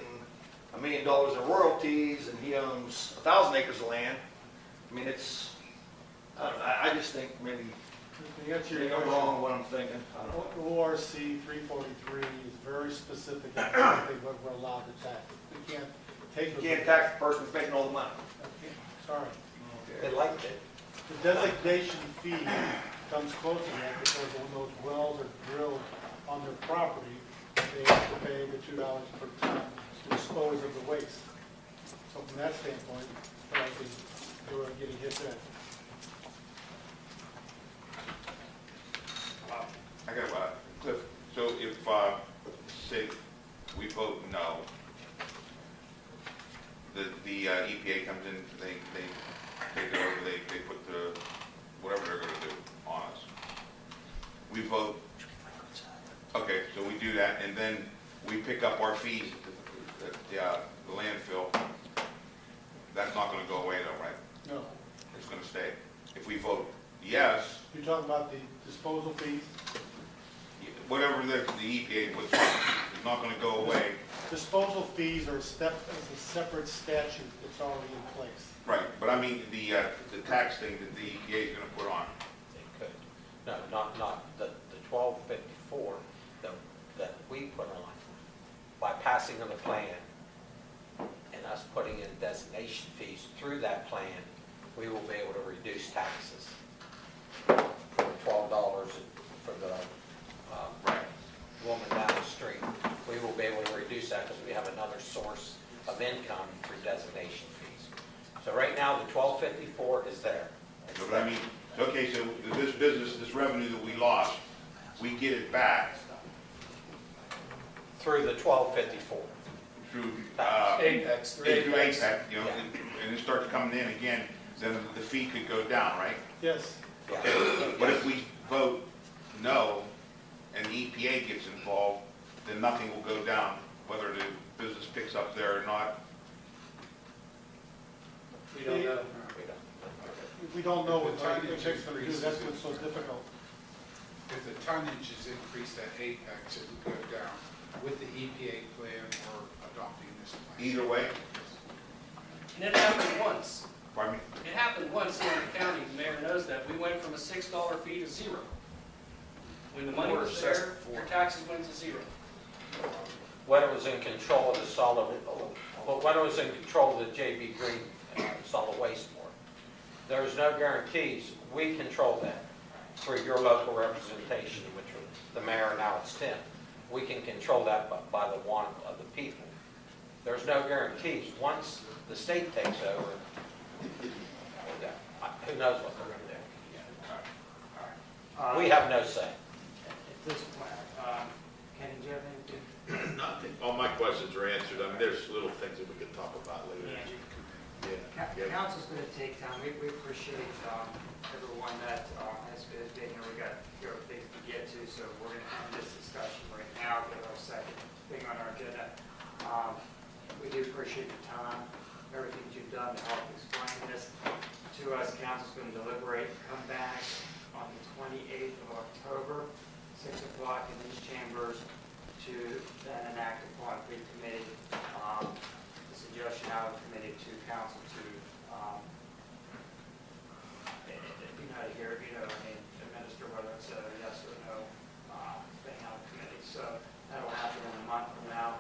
$1 million in royalties and he owns 1,000 acres of land. I mean, it's, I don't know, I just think maybe, To answer maybe your I'm question, wrong in what I'm thinking. I don't know. ORC 343 is very specific on exactly what we're allowed to tax. We can't take. You can't tax the person who's making all the money. Okay, sorry. They liked it. The designation fee comes close to that because when those wells are drilled on their property, they have to pay the $2 per ton to dispose of the waste. So from that standpoint, I think they were getting hit there. I got Cliff, so if, say, we vote no, the EPA comes in, they take it over, they put the, whatever they're gonna do on us. We vote, okay, so we do that, and then we pick up our fees at the landfill. That's not gonna go away though, right? No. It's gonna stay. If we vote yes, You're talking about the disposal fees? whatever the EPA puts on, it's not gonna go away. Disposal fees are a separate statute that's already in place. Right, but I mean, the tax thing that the EPA is gonna put on. They could. No, not the 1254 that we put on. By passing of the plan and us putting in designation fees through that plan, we will be able to reduce taxes. For the $12 for the woman down the street, we will be able to reduce that because we have another source of income through designation fees. So right now, the 1254 is there. So, but I mean, okay, so this business, this revenue that we lost, we get it back Through the 1254. through, Apex, through through Apex. APEC, you know, and it starts coming in again, then the fee could go down, right? Yes. Okay, but if we vote no, and the EPA gets involved, then nothing will go down, whether the business picks up there or not. We don't know. We don't. We don't know what Apex is going to do, that's what's so difficult. If the tonnage is increased at Apex, it would go down with the EPA plan or adopting this plan. Either way, And it happened once. pardon me? It happened once here in the county, the mayor knows that. We went from a $6 fee to zero. When the money was there, your taxes went to zero. When it was in control of the solid, but when it was in control of the JB Green Solid Waste Board, there's no guarantees. We control that through your local representation, which was the mayor, now it's Tim. We can control that by the want of the people. There's no guarantees. Once the state takes over, who knows what they're going to do. We have no say. At this point, Kenny, do you have anything? No, I think all my questions are answered. I mean, there's little things that we could talk about later. Angie? Yeah. Council's going to take time. We appreciate everyone that has been here. We got things to get to, so we're going to end this discussion right now. Get our second thing on our agenda. We do appreciate your time, everything that you've done to help explain this to us. Council's going to deliberate, come back on the 28th of October, 6 o'clock in these chambers to then enact upon pre-committee. The suggestion out of committee to council to, administer whether it's a yes or no thing out of committee. So that'll happen in a month from now.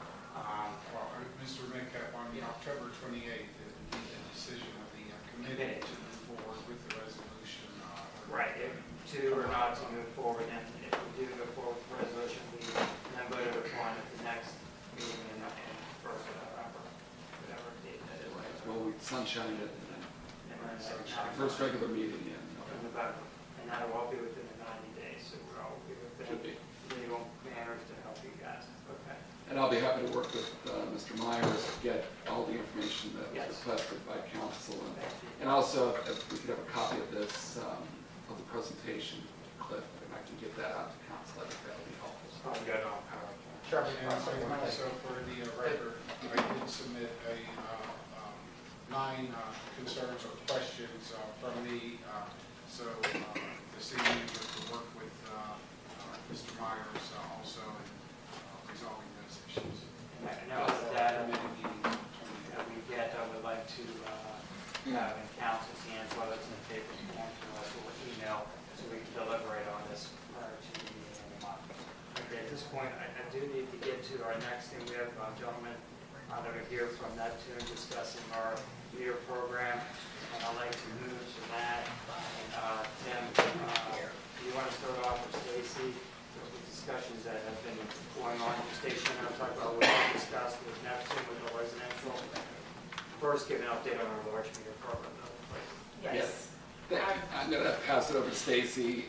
Well, Mr. Metcalf, on October 28th, it would be the decision of the committee to move forward with the resolution. Right, if to or not to move forward, and if we do go forward with the resolution, we then vote it upon at the next meeting in first of November, whatever date that is. Well, we sunshine it, and then And then first regular meeting in in November. November, and that'll all be within the 90 days, so we'll all be Should within be. legal manners to help you guys. Okay. And I'll be happy to work with Mr. Myers to get all the information that was Yes. requested by council. Thank you. And also, if we could have a copy of this, of the presentation, Cliff, and I can get that out to council, I think that would be helpful. Probably got it on PowerPoint. And also for the record, I did submit a 9 concerns or questions from me. So this evening, to work with Mr. Myers also in resolving those issues. And that was that. Committee meetings. have in council's hands, whether it's in paper form to us or email, so we can deliberate on this prior to the meeting in the month. Okay, at this point, I do need to get to our next thing. We have gentlemen that are here from Neptune discussing our meter program, and I'd like to move to that. And Tim, do you want to start off with Stacy? The discussions that have been going on with Station, I'll talk about what we discussed with Neptune with the residential. First, give an update on our large meter program, though, please. Yes. Thank you. I'm going to pass it over to Stacy,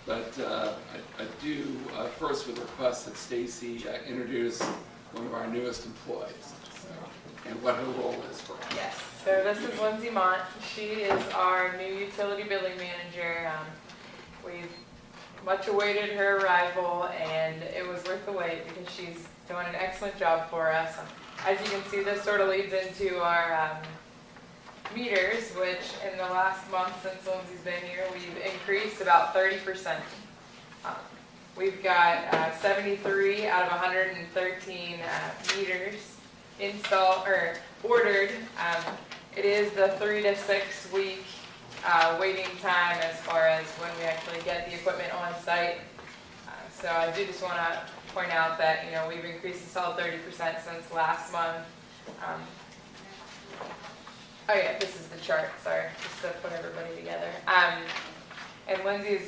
but I do first would request that Stacy introduce one of our newest employees, and what her role is for us. Yes, so this is Lindsay Mont. She is our new utility billing manager. We've much awaited her arrival, and it was worth the wait because she's doing an excellent job for us. As you can see, this sort of leads into our meters, which in the last month since Lindsay's been here, we've increased about 30%. We've got 73 out of 113 meters ordered. It is the 3 to 6 week waiting time as far as when we actually get the equipment on site. So I do just want to point out that, we've increased a solid 30% since last month. Oh yeah, this is the chart, sorry, just to put everybody together. And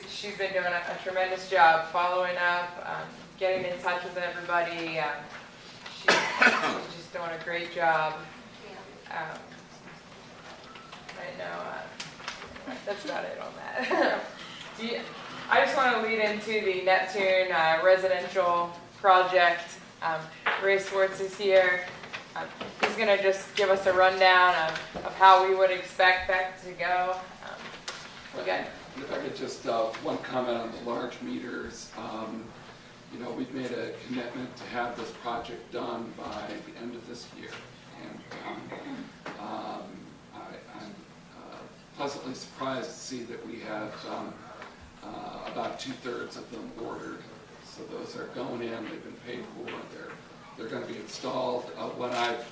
she's been doing a tremendous job following up, getting in touch with everybody. She's just doing a great job. Right now, that's about it on that. I just want to lead into the Neptune residential project. Ray Swartz is here. He's going to just give us a rundown of how we would expect that to go. If I could just, one comment on the large meters. We've made a commitment to have this project done by the end of this year. And I'm pleasantly surprised to see that we have about 2/3 of them ordered. So those are going in, they've been paid for, they're going to be installed. What I've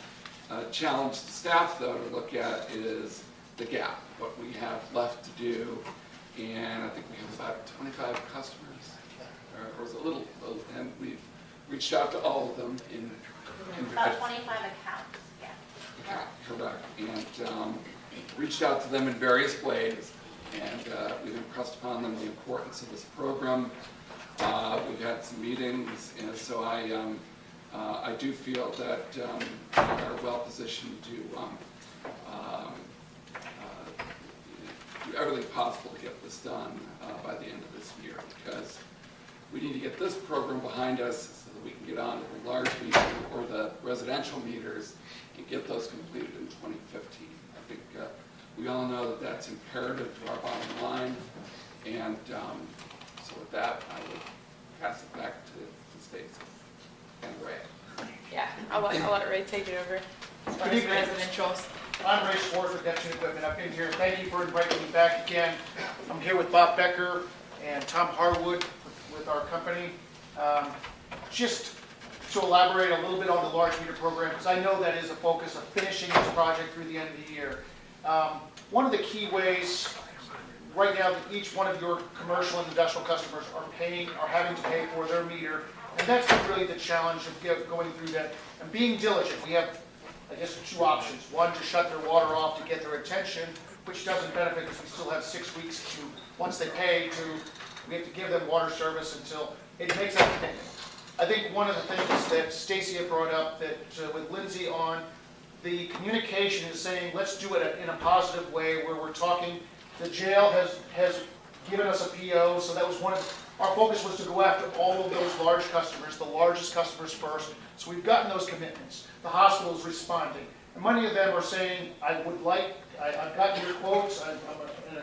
challenged the staff, though, to look at is the gap, what we have left to do. And I think we have about 25 customers, or was it a little, and we've reached out to all of them in about 25 accounts, yeah. Correct. And reached out to them in various ways, and we've impressed upon them the importance of this program. We've had some meetings, and so I do feel that we are well positioned to do everything possible to get this done by the end of this year, because we need to get this program behind us so that we can get on to the large meters or the residential meters and get those completed in 2015. I think we all know that that's imperative to our bottom line, and so with that, I would pass it back to Stacy and Ray. Yeah, I'll let Ray take it over as far as residentials. I'm Ray Swartz with Neptune Equipment. I've been here. Thank you for inviting me back again. I'm here with Bob Becker and Tom Harwood with our company. Just to elaborate a little bit on the large meter program, because I know that is a focus of finishing this project through the end of the year. One of the key ways right now that each one of your commercial and industrial customers are having to pay for their meter, and that's really the challenge of going through that and being diligent. We have, I guess, two options. One, to shut their water off to get their attention, which doesn't benefit because we still have 6 weeks to, once they pay, we have to give them water service until it makes that commitment. I think one of the things that Stacy had brought up that with Lindsay on the communication is saying, let's do it in a positive way where we're talking. The jail has given us a PO, so that was our focus was to go after all of those large customers, the largest customers first. So we've gotten those commitments. The hospital is responding. And many of them are saying, I've gotten your quotes, I'm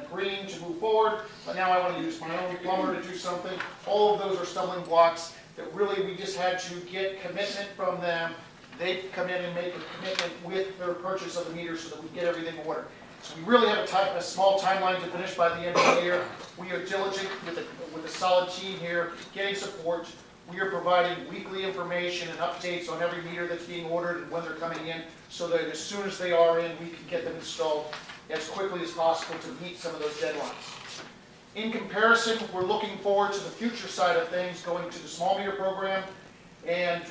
agreeing to move forward, but now I want to use my own plumber to do something. All of those are stumbling blocks that really we just had to get commitment from them. They come in and make a commitment with their purchase of the meter so that we get everything ordered. So we really have a small timeline to finish by the end of the year. We are diligent with a solid team here, getting support. we are providing weekly information and updates on every meter that's being ordered and when they're coming in, so that as soon as they are in, we can get them installed as quickly as possible to meet some of those deadlines. In comparison, we're looking forward to the future side of things, going to the small meter program, and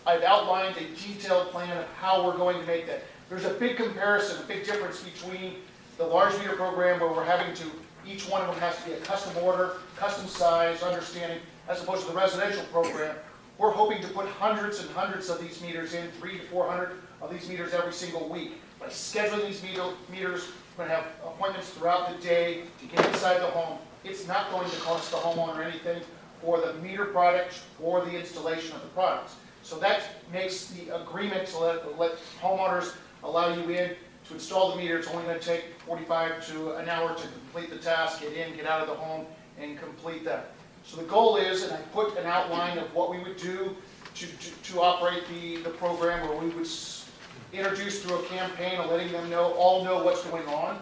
I've outlined a detailed plan of how we're going to make that. There's a big comparison, a big difference between the large meter program, where we're having to, each one of them has to be a custom order, custom size, understanding, as opposed to the residential program. We're hoping to put hundreds and hundreds of these meters in, 300 to 400 of these meters every single week. By scheduling these meters, we're going to have appointments throughout the day to get inside the home. It's not going to cost the homeowner anything for the meter product or the installation of the products. So that makes the agreement to let homeowners allow you in to install the meter. It's only going to take 45 to an hour to complete the task, get in, get out of the home, and complete that. So the goal is, and I put an outline of what we would do to operate the program, where we would introduce through a campaign of letting them all know what's going on,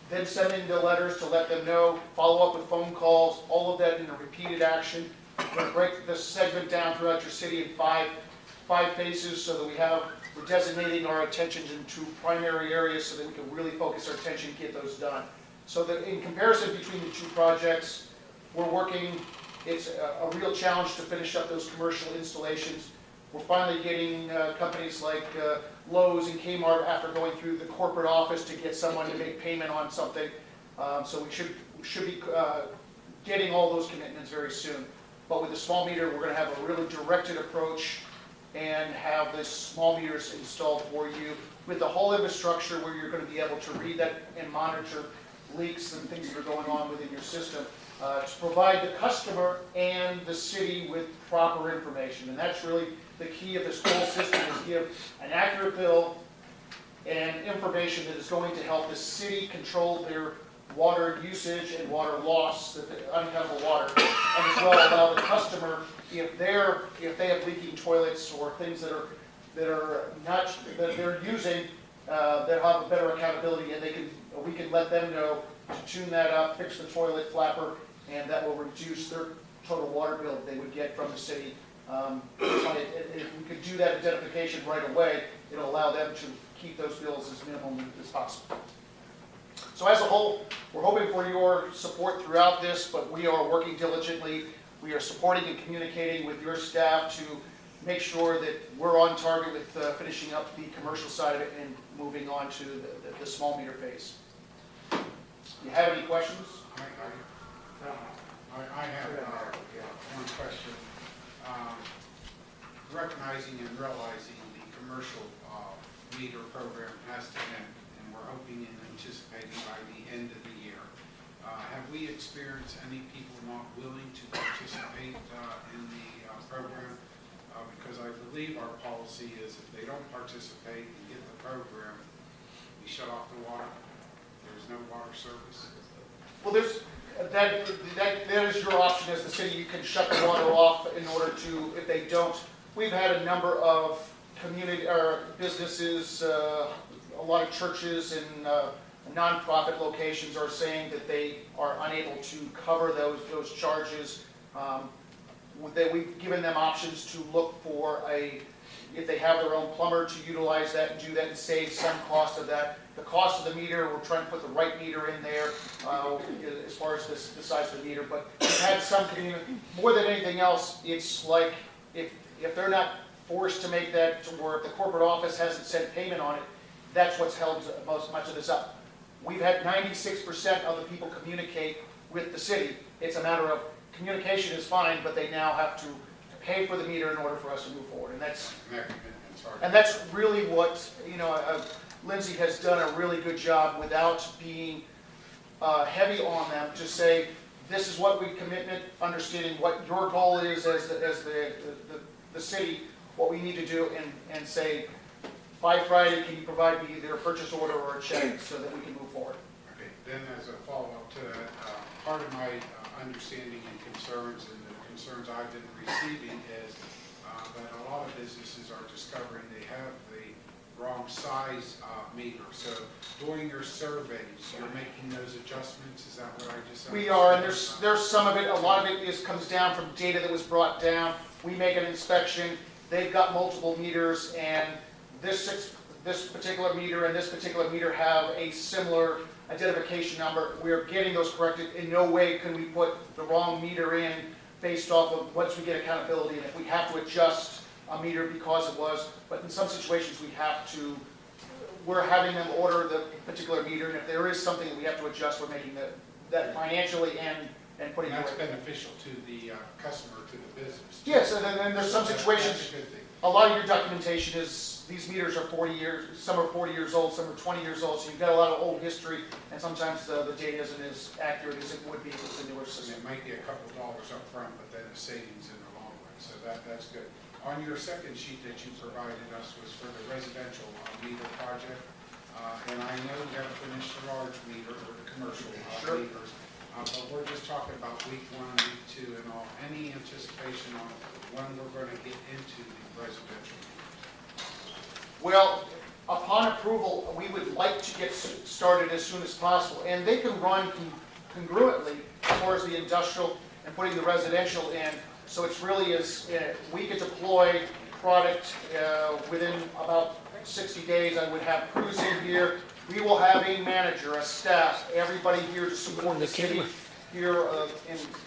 then sending the letters to let them know, follow up with phone calls, all of that in a repeated action. We're going to break this segment down throughout your city in five phases, so that we're designating our attention into primary areas so that we can really focus our attention and get those done. So that in comparison between the two projects, we're working, it's a real challenge to finish up those commercial installations. We're finally getting companies like Lowe's and Kmart, after going through the corporate office, to get someone to make payment on something. So we should be getting all those commitments very soon. But with the small meter, we're going to have a really directed approach and have the small meters installed for you with the whole infrastructure, where you're going to be able to read that and monitor leaks and things that are going on within your system, to provide the customer and the city with proper information. And that's really the key of this whole system, is give an accurate bill and information that is going to help the city control their water usage and water loss, uncountable water, and as well allow the customer, if they have leaking toilets or things that they're using, that have a better accountability, and we can let them know to tune that up, fix the toilet flapper, and that will reduce their total water bill that they would get from the city. If we could do that identification right away, it'll allow them to keep those bills as minimal as possible. So as a whole, we're hoping for your support throughout this, but we are working diligently. We are supporting and communicating with your staff to make sure that we're on target with finishing up the commercial side of it and moving on to the small meter phase. You have any questions? I have one question. Recognizing and realizing the commercial meter program has to end, and we're hoping and anticipating by the end of the year. Have we experienced any people not willing to participate in the program? Because I believe our policy is, if they don't participate and get the program, we shut off the water. There's no water service. Well, that is your option as the city. You can shut the water off in order to, if they don't. We've had a number of community or businesses, a lot of churches and nonprofit locations are saying that they are unable to cover those charges. That we've given them options to look for if they have their own plumber, to utilize that and do that and save some cost of that. The cost of the meter, we're trying to put the right meter in there as far as the size of the meter. But we've had some community, more than anything else, it's like if they're not forced to make that, or if the corporate office hasn't sent payment on it, that's what's held much of this up. We've had 96% of the people communicate with the city. It's a matter of communication is fine, but they now have to pay for the meter in order for us to move forward. And that's really what, Lindsay has done a really good job without being heavy on them, to say, this is what we commitment, understanding what your goal is as the city, what we need to do, and say, by Friday, can you provide me either a purchase order or a check so that we can move forward? Okay, then as a follow-up to that, part of my understanding and concerns, and the concerns I've been receiving, is that a lot of businesses are discovering they have the wrong size meter. So during your surveys, you're making those adjustments, is that what I just said? We are, and there's some of it, a lot of it comes down from data that was brought down. We make an inspection, they've got multiple meters, and this particular meter and this particular meter have a similar identification number. We're getting those corrected. In no way can we put the wrong meter in based off of once we get accountability, and if we have to adjust a meter because it was, but in some situations we're having them order the particular meter, and if there is something that we have to adjust, we're making that financially and putting it And that's away. beneficial to the customer, to the business. Yes, and then there's some situations, That's a good thing. a lot of your documentation is, these meters are 40 years, some are 40 years old, some are 20 years old, so you've got a lot of old history, and sometimes the data isn't as accurate as it would be with the newer And system. it might be a couple dollars up front, but then a savings in the long run, so that's good. On your second sheet that you provided us was for the residential meter project, and I know you haven't finished the large meter or the commercial Sure. meters, but we're just talking about week 1, week 2 and all. Any anticipation on when we're going to get into the residential meters? Well, upon approval, we would like to get started as soon as possible, and they can run congruently as far as the industrial and putting the residential in. So it's really we could deploy product within about 60 days. I would have crews in here. We will have a manager, a staff, everybody here to support the city here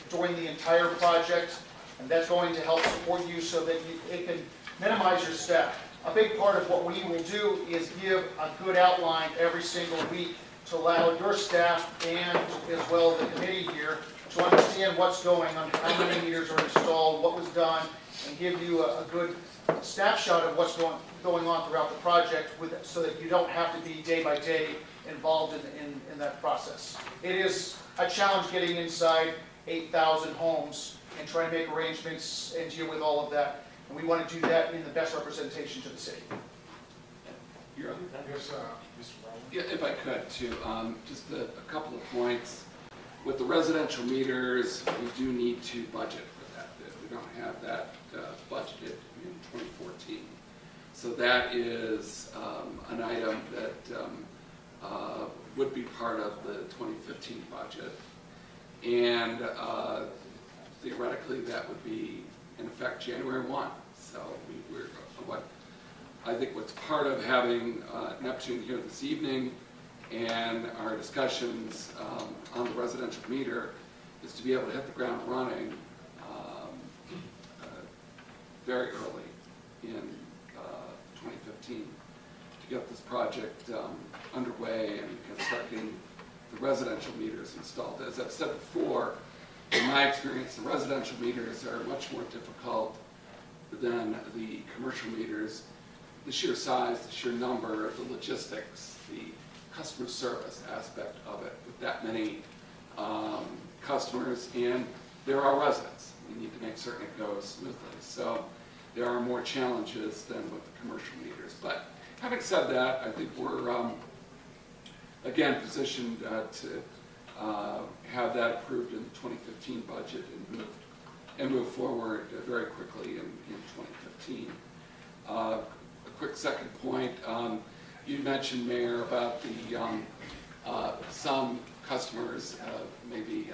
during the entire project, and that's going to help support you so that it can minimize your staff. A big part of what we will do is give a good outline every single week to allow your staff and as well the committee here to understand what's going on, how many meters are installed, what was done, and give you a good snapshot of what's going on throughout the project so that you don't have to be day by day involved in that process. It is a challenge getting inside 8,000 homes and trying to make arrangements and deal with all of that. And we want to do that in the best representation to the city. You're on. Yes, Mr. Rowland? Yeah, if I could, too, just a couple of points. With the residential meters, we do need to budget for that. We don't have that budgeted in 2014. So that is an item that would be part of the 2015 budget. And theoretically, that would be in effect January 1. So I think what's part of having an opportunity here this evening and our discussions on the residential meter is to be able to hit the ground running very early in 2015 to get this project underway and start getting the residential meters installed. As I've said before, in my experience, the residential meters are much more difficult than the commercial meters. The sheer size, the sheer number, the logistics, the customer service aspect of it with that many customers, and there are residents. We need to make certain it goes smoothly. So there are more challenges than with the commercial meters. But having said that, I think we're, again, positioned to have that approved in the 2015 budget and move forward very quickly in 2015. A quick second point, you mentioned, Mayor, about the some customers maybe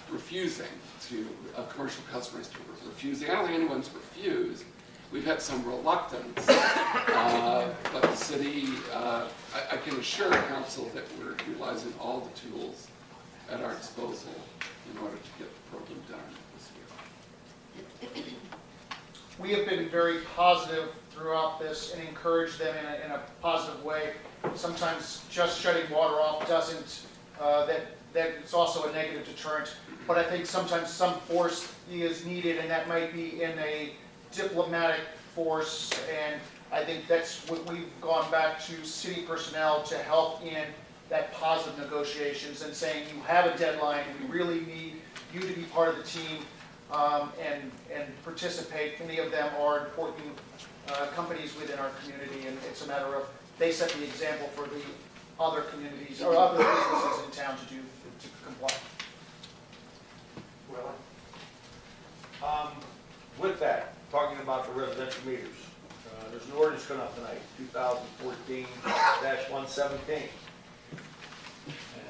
refusing to, commercial customers to refusing. I don't think anyone's refused. We've had some reluctance, but the city, I can assure council that we're utilizing all the tools at our disposal in order to get the program done this year. We have been very positive throughout this and encouraged them in a positive way. Sometimes just shutting water off doesn't, that it's also a negative deterrent. But I think sometimes some force is needed, and that might be in a diplomatic force, and I think that's what we've gone back to city personnel to help in that positive negotiations and saying you have a deadline and we really need you to be part of the team and participate. Many of them are important companies within our community, and it's a matter of they set the example for the other communities or other businesses in town to comply. With that, talking about the residential meters, there's an ordinance coming up tonight, 2014-117.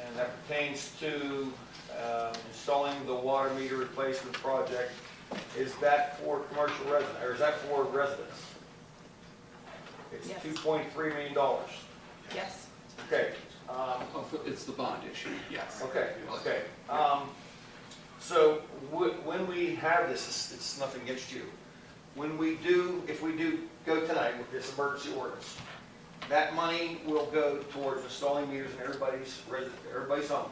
And that pertains to installing the water meter replacement project. Is that for commercial residents, or is that for residents? It's Yes. $2.3 million. Yes. Okay. It's the bond issue, yes. Okay. So when we have this, it's nothing against you. When we do, if we do go tonight with this emergency ordinance, that money will go towards installing meters in everybody's home.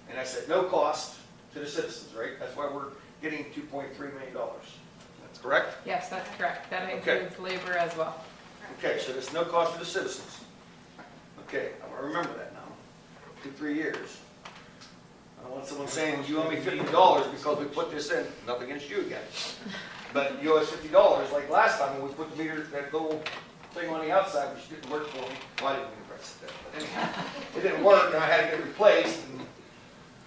And that's at no cost to the citizens, right? That's why we're getting $2.3 million. That's correct? Yes, that's correct. That Okay. includes labor as well. Okay, so there's no cost to the citizens. Okay, I remember that now. 2-3 years. I don't want someone saying, you owe me $50 because we put this in, nothing against you again. But you owe us $50, like last time when we put the meter, that little thing on the outside, which didn't work for me. Well, I didn't even press it, but anyhow, it didn't work and I had to get it replaced.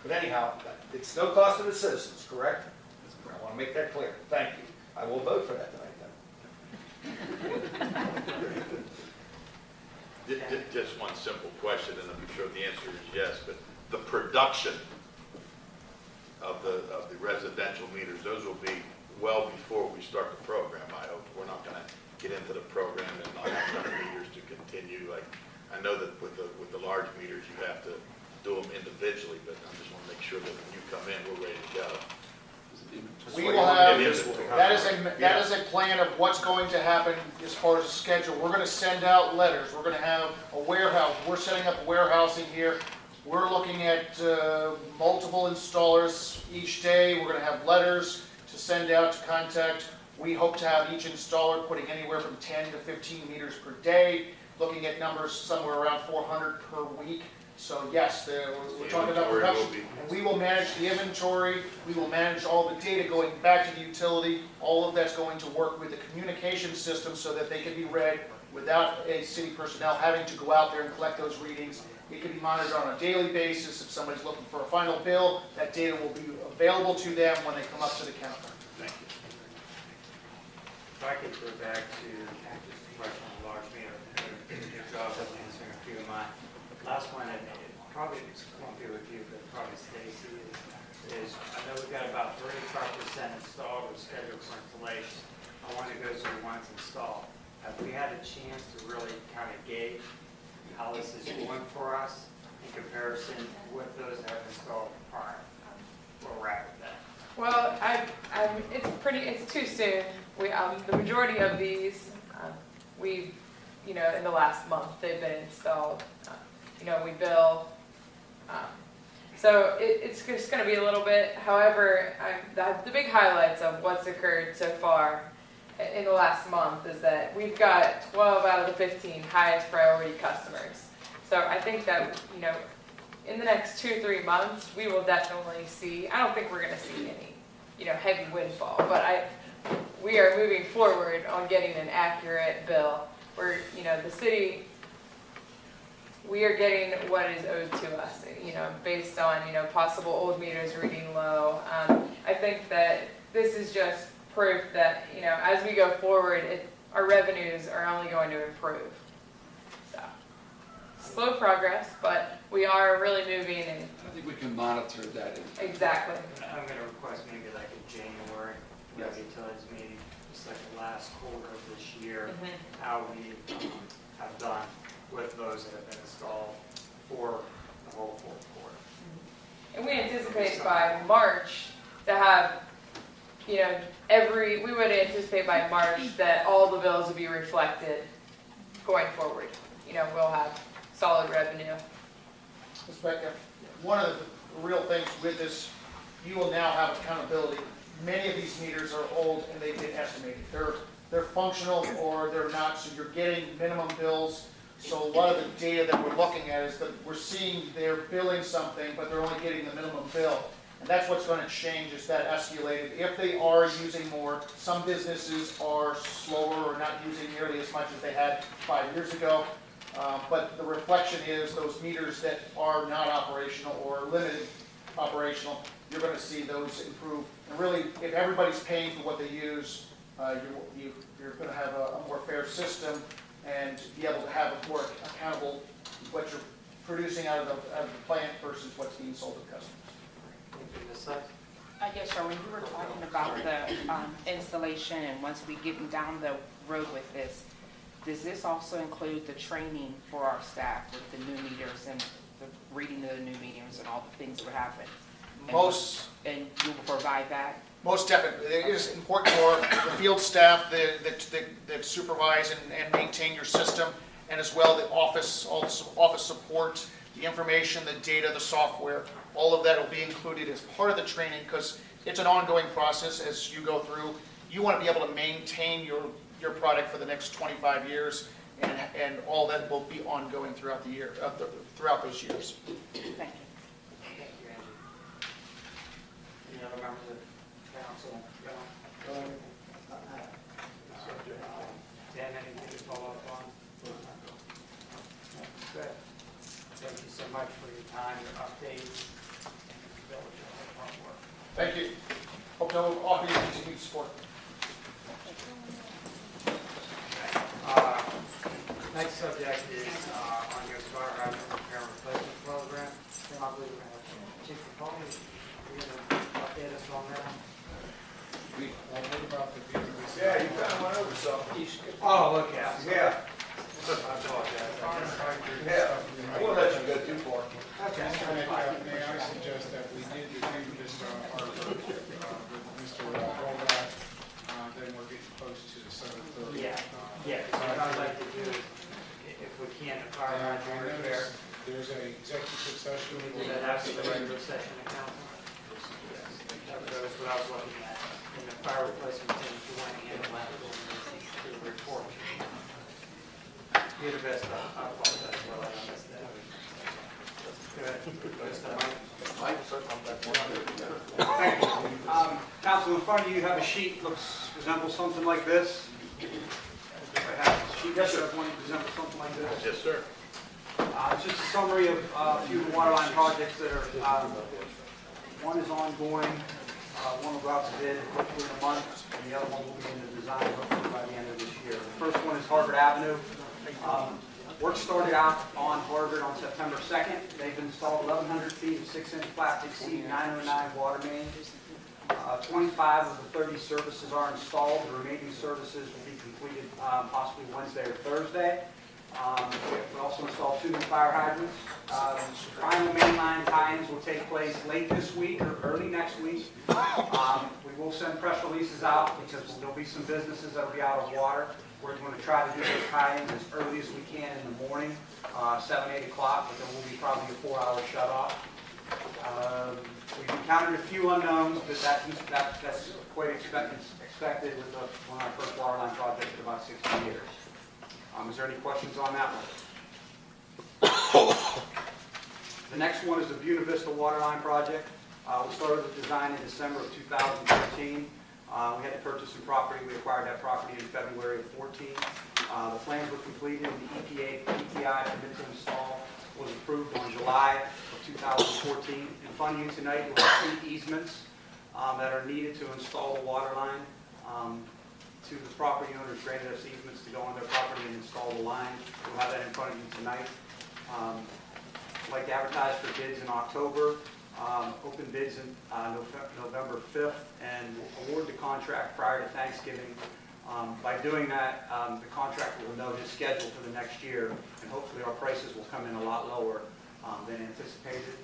But anyhow, it's no cost to the citizens, correct? I want to make that clear. Thank you. I will vote for that tonight then. Just one simple question, and I'm sure the answer is yes, but the production of the residential meters, those will be well before we start the program, I hope. We're not going to get into the program and not have enough meters to continue. Like, I know that with the large meters, you have to do them individually, but I just want to make sure that when you come in, we're ready to go. We will have, It is. that is a plan of what's going to happen as far as the schedule. We're going to send out letters. We're going to have a warehouse. We're setting up a warehousing here. We're looking at multiple installers each day. We're going to have letters to send out to contact. We hope to have each installer putting anywhere from 10 to 15 meters per day, looking at numbers somewhere around 400 per week. So yes, we're talking about production, and we will manage the inventory, we will manage all the data going back to the utility. All of that's going to work with the communication system so that they can be read without a city personnel having to go out there and collect those readings. It can be monitored on a daily basis. If somebody's looking for a final bill, that data will be available to them when they come up to the counter. Thank you. If I could go back to just a question on large meter, your job of answering a few of mine. Last one, and it probably won't be with you, but probably Stacy, is I know we've got about 35% installed or scheduled for installation. I want to go through once installed. Have we had a chance to really kind of gauge how this is going for us in comparison with those that have installed prior? Where we're at with that? Well, it's too soon. The majority of these, in the last month, they've been installed. We bill. So it's just going to be a little bit. However, the big highlights of what's occurred so far in the last month is that we've got 12 out of the 15 highest priority customers. So I think that, in the next 2-3 months, we will definitely see, I don't think we're going to see any, heavy windfall, but we are moving forward on getting an accurate bill where, the city, we are getting what is owed to us, based on, possible old meters reading low. I think that this is just proof that, as we go forward, our revenues are only going to improve. So, slow progress, but we are really moving and. I think we can monitor that. Exactly. I'm going to request maybe like in January, we have a utilities meeting, just like the last quarter of this year, how we have done with those that have been installed for the whole fourth quarter. And we anticipate by March to have, we would anticipate by March that all the bills will be reflected going forward. We'll have solid revenue. Ms. Becca, one of the real things with this, you will now have accountability. Many of these meters are old and they've been estimated. They're functional or they're not, so you're getting minimum bills. So a lot of the data that we're looking at is that we're seeing they're billing something, but they're only getting the minimum bill. And that's what's going to change, is that escalated. If they are using more, some businesses are slower or not using nearly as much as they had 5 years ago. But the reflection is those meters that are not operational or limited operational, you're going to see those improve. And really, if everybody's paying for what they use, you're going to have a more fair system. and be able to have a more accountable what you're producing out of the plant versus what's being sold to customers. Ms. Sykes? Yes, sir, when you were talking about the installation and once we getting down the road with this, does this also include the training for our staff with the new meters and the reading of the new meters and all the things that would happen? And you will provide that? Most definitely. It is important for the field staff that supervise and maintain your system, and as well the office, all the office support, the information, the data, the software, all of that will be included as part of the training because it's an ongoing process as you go through. You want to be able to maintain your product for the next 25 years, and all that will be ongoing throughout the year, throughout those years. Thank you. Thank you, Angie. Any other members of council? Dan, anything to follow up on? Good. Thank you so much for your time, your updates, and your diligence and hard work. Thank you. Hope to offer you continued support. Next subject is on your fire hydrant repair and replacement program. Then I believe we're going to have Chief Capone, you're going to update us on that. What about the Vietnamese? Yeah, you kind of went over some. Oh, okay. Yeah. I apologize. Yeah. I won't let you go too far. Okay. May I suggest that we did review this article with Mr. Roldat, then we're getting close to the 7:30. Yeah, so what I'd like to do is, if we can, a fire hydrant repair. There's an executive session. Does that have to be the regular session of council? That was what I was looking at. In the fire replacement thing, if you want to handle that, we'll do the report. You're the best, I apologize, well, I missed that. Good. Mike? Thank you. Council, in front of you, you have a sheet, resembles something like this. Sheet resembles something like this. Yes, sir. It's just a summary of a few water line projects that are, one is ongoing, one will go out to bid hopefully in a month, and the other one will be in the design hopefully by the end of this year. The first one is Harvard Avenue. Work started out on Harvard on September 2nd. They've installed 1,100 feet of 6-inch plastic C 909 water main. 25 of the 30 services are installed. The remaining services will be completed possibly Wednesday or Thursday. We also installed 2 new fire hydrants. Final mainline tie-ins will take place late this week or early next week. We will send press releases out because there'll be some businesses that will be out of water. We're going to try to do those tie-ins as early as we can in the morning, 7, 8 o'clock, but there will be probably a 4-hour shut-off. We've encountered a few unknowns, but that's quite expected with one of our first water line projects in about 60 years. Is there any questions on that one? The next one is the Buena Vista water line project. We started the design in December of 2013. We had to purchase some property. We acquired that property in February of 2014. The plans were completed. The EPA PTI permit to install was approved on July of 2014. In front of you tonight, you'll have 2 easements that are needed to install the water line. To the property owners granted us easements to go on their property and install the line. We'll have that in front of you tonight. I'd like to advertise for bids in October. Open bids in November 5th, and award the contract prior to Thanksgiving. By doing that, the contractor will know his schedule for the next year, and hopefully our prices will come in a lot lower than anticipated.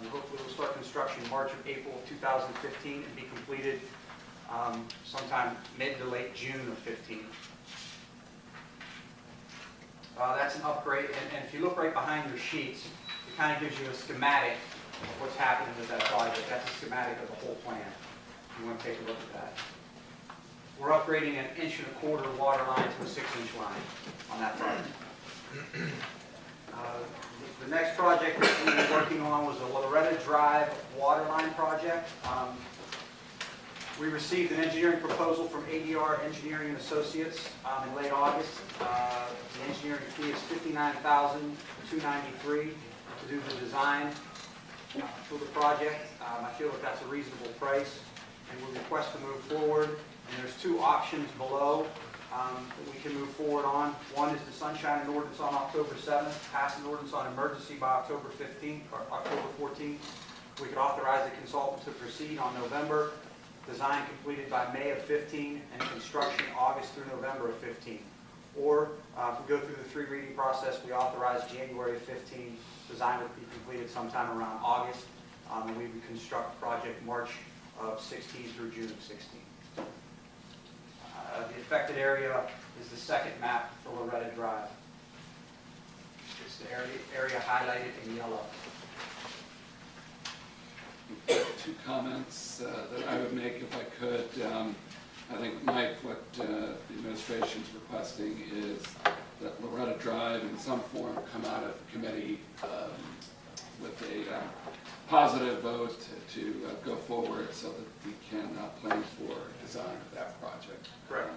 Hopefully we'll start construction March or April of 2015 and be completed sometime mid to late June of 15. That's an upgrade, and if you look right behind your sheets, it kind of gives you a schematic of what's happening with that project. That's a schematic of the whole plan. If you want to take a look at that. We're upgrading an 1.25 inch water line to a 6-inch line on that project. The next project that we were working on was the Loretta Drive water line project. We received an engineering proposal from ADR Engineering and Associates in late August. The engineering fee is $59,293 to do the design for the project. I feel that that's a reasonable price, and we request to move forward. And there's 2 options below. that we can move forward on. One is the sunshine and ordinance on October 7th, pass an ordinance on emergency by October 15th, or October 14th. We could authorize the consultant to proceed on November, design completed by May of 15, and construction August through November of 15. Or if we go through the 3 reading process, we authorize January of 15, design would be completed sometime around August, and we would construct the project March of 16 through June of 16. The affected area is the second map for Loretta Drive. It's the area highlighted in yellow. Two comments that I would make if I could. I think, Mike, what the administration's requesting is that Loretta Drive in some form come out of committee with a positive vote to go forward so that we can plan for design of that project. Correct.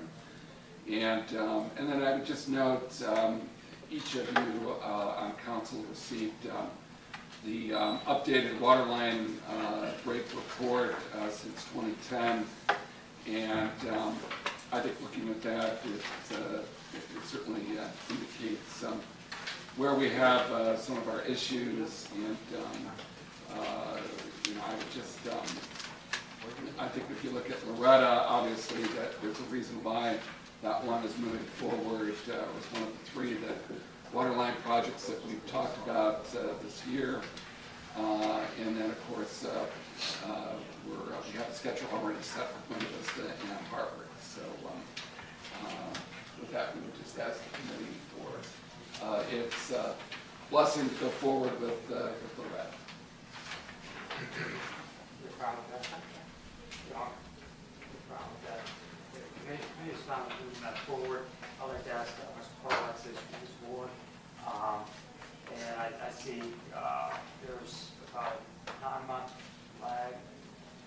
And then I would just note, each of you on council received the updated waterline break report since 2010, and I think looking at that, it certainly indicates where we have some of our issues, and I would just, I think if you look at Loretta, obviously that there's a reason why that one is moving forward. It was one of the 3 waterline projects that we've talked about this year. And then, of course, we have a schedule already set for Buena Vista and Harvard. So with that, we would just ask the committee for its blessing to go forward with Loretta. You're fine with that? John? You're fine with that? The committee is fine with moving that forward. I'd like to ask Mr. Parlox his board. And I see there's about a 9-month lag.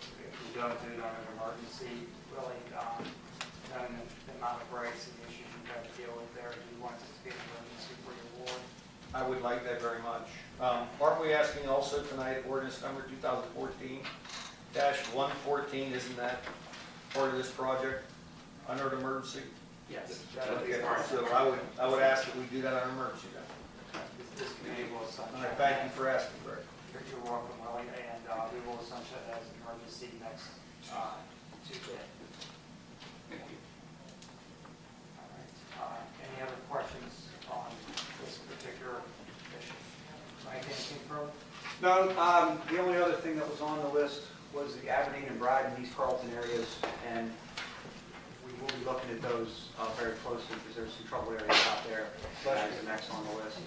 If we don't do it on an emergency, really, knowing the amount of breaks and issues you've got to deal with there, do you want this to be an emergency for your ward? I would like that very much. Aren't we asking also tonight ordinance number 2014-114, isn't that part of this project under an emergency? Yes. Okay, so I would ask that we do that on emergency then. This committee will sunshine. All right, thank you for asking, Greg. You're welcome, Willie, and we will sunshine as an emergency next Tuesday. Thank you. All right. Any other questions on this particular issue? Mike, anything further? No, the only other thing that was on the list was the Aberdeen and Bride and East Carlton areas, and we will be looking at those very closely because there's some trouble areas out there. That is the next on the list.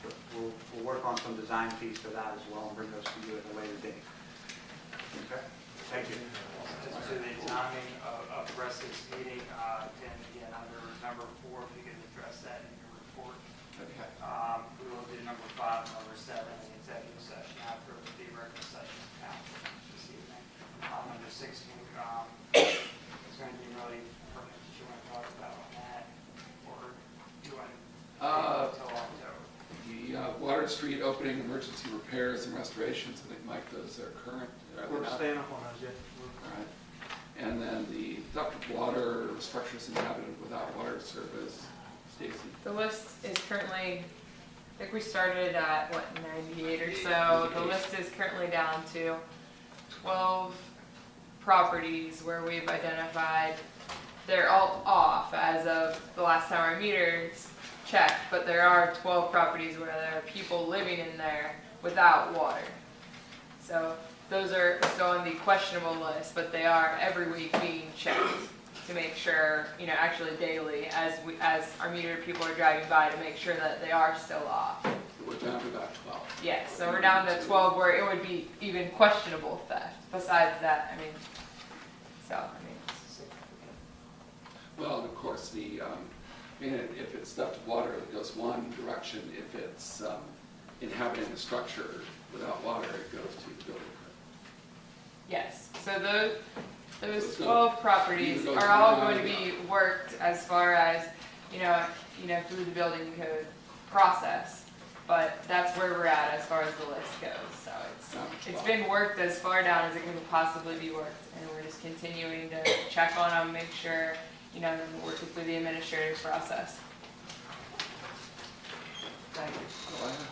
But we'll work on some design piece for that as well and bring those to you at a later date. Okay? Thank you. Just to the timing of the rest of this meeting, and again, under number 4, if you could address that in your report. Okay. We will do number 5 and number 7 in the executive session after the regular session council this evening. Number 16, it's going to be really pertinent that you want to talk about on that, or doing until October. The Water Street opening, emergency repairs and restorations, I think, Mike, those are current. We're staying up on those, yeah. All right. And then the duct of water, structures inhabited without water service. Stacy? The list is currently, I think we started at, 98 or so. The list is currently down to 12 properties where we've identified, they're all off as of the last time our meters checked, but there are 12 properties where there are people living in there without water. So those are still on the questionable list, but they are every week being checked to make sure, actually daily, as our metered people are driving by, to make sure that they are still off. We're down to about 12. Yes, so we're down to 12 where it would be even questionable theft. Besides that, Well, and of course, if it's duct of water, it goes one direction. If it's inhabiting a structure without water, it goes to the building. yes. So those 12 properties are all going to be worked as far as, through the building code process. But that's where we're at as far as the list goes. So it's been worked as far down as it can possibly be worked. And we're just continuing to check on them, make sure, you know, and then working through the administrative process. Thank you. That's all I have.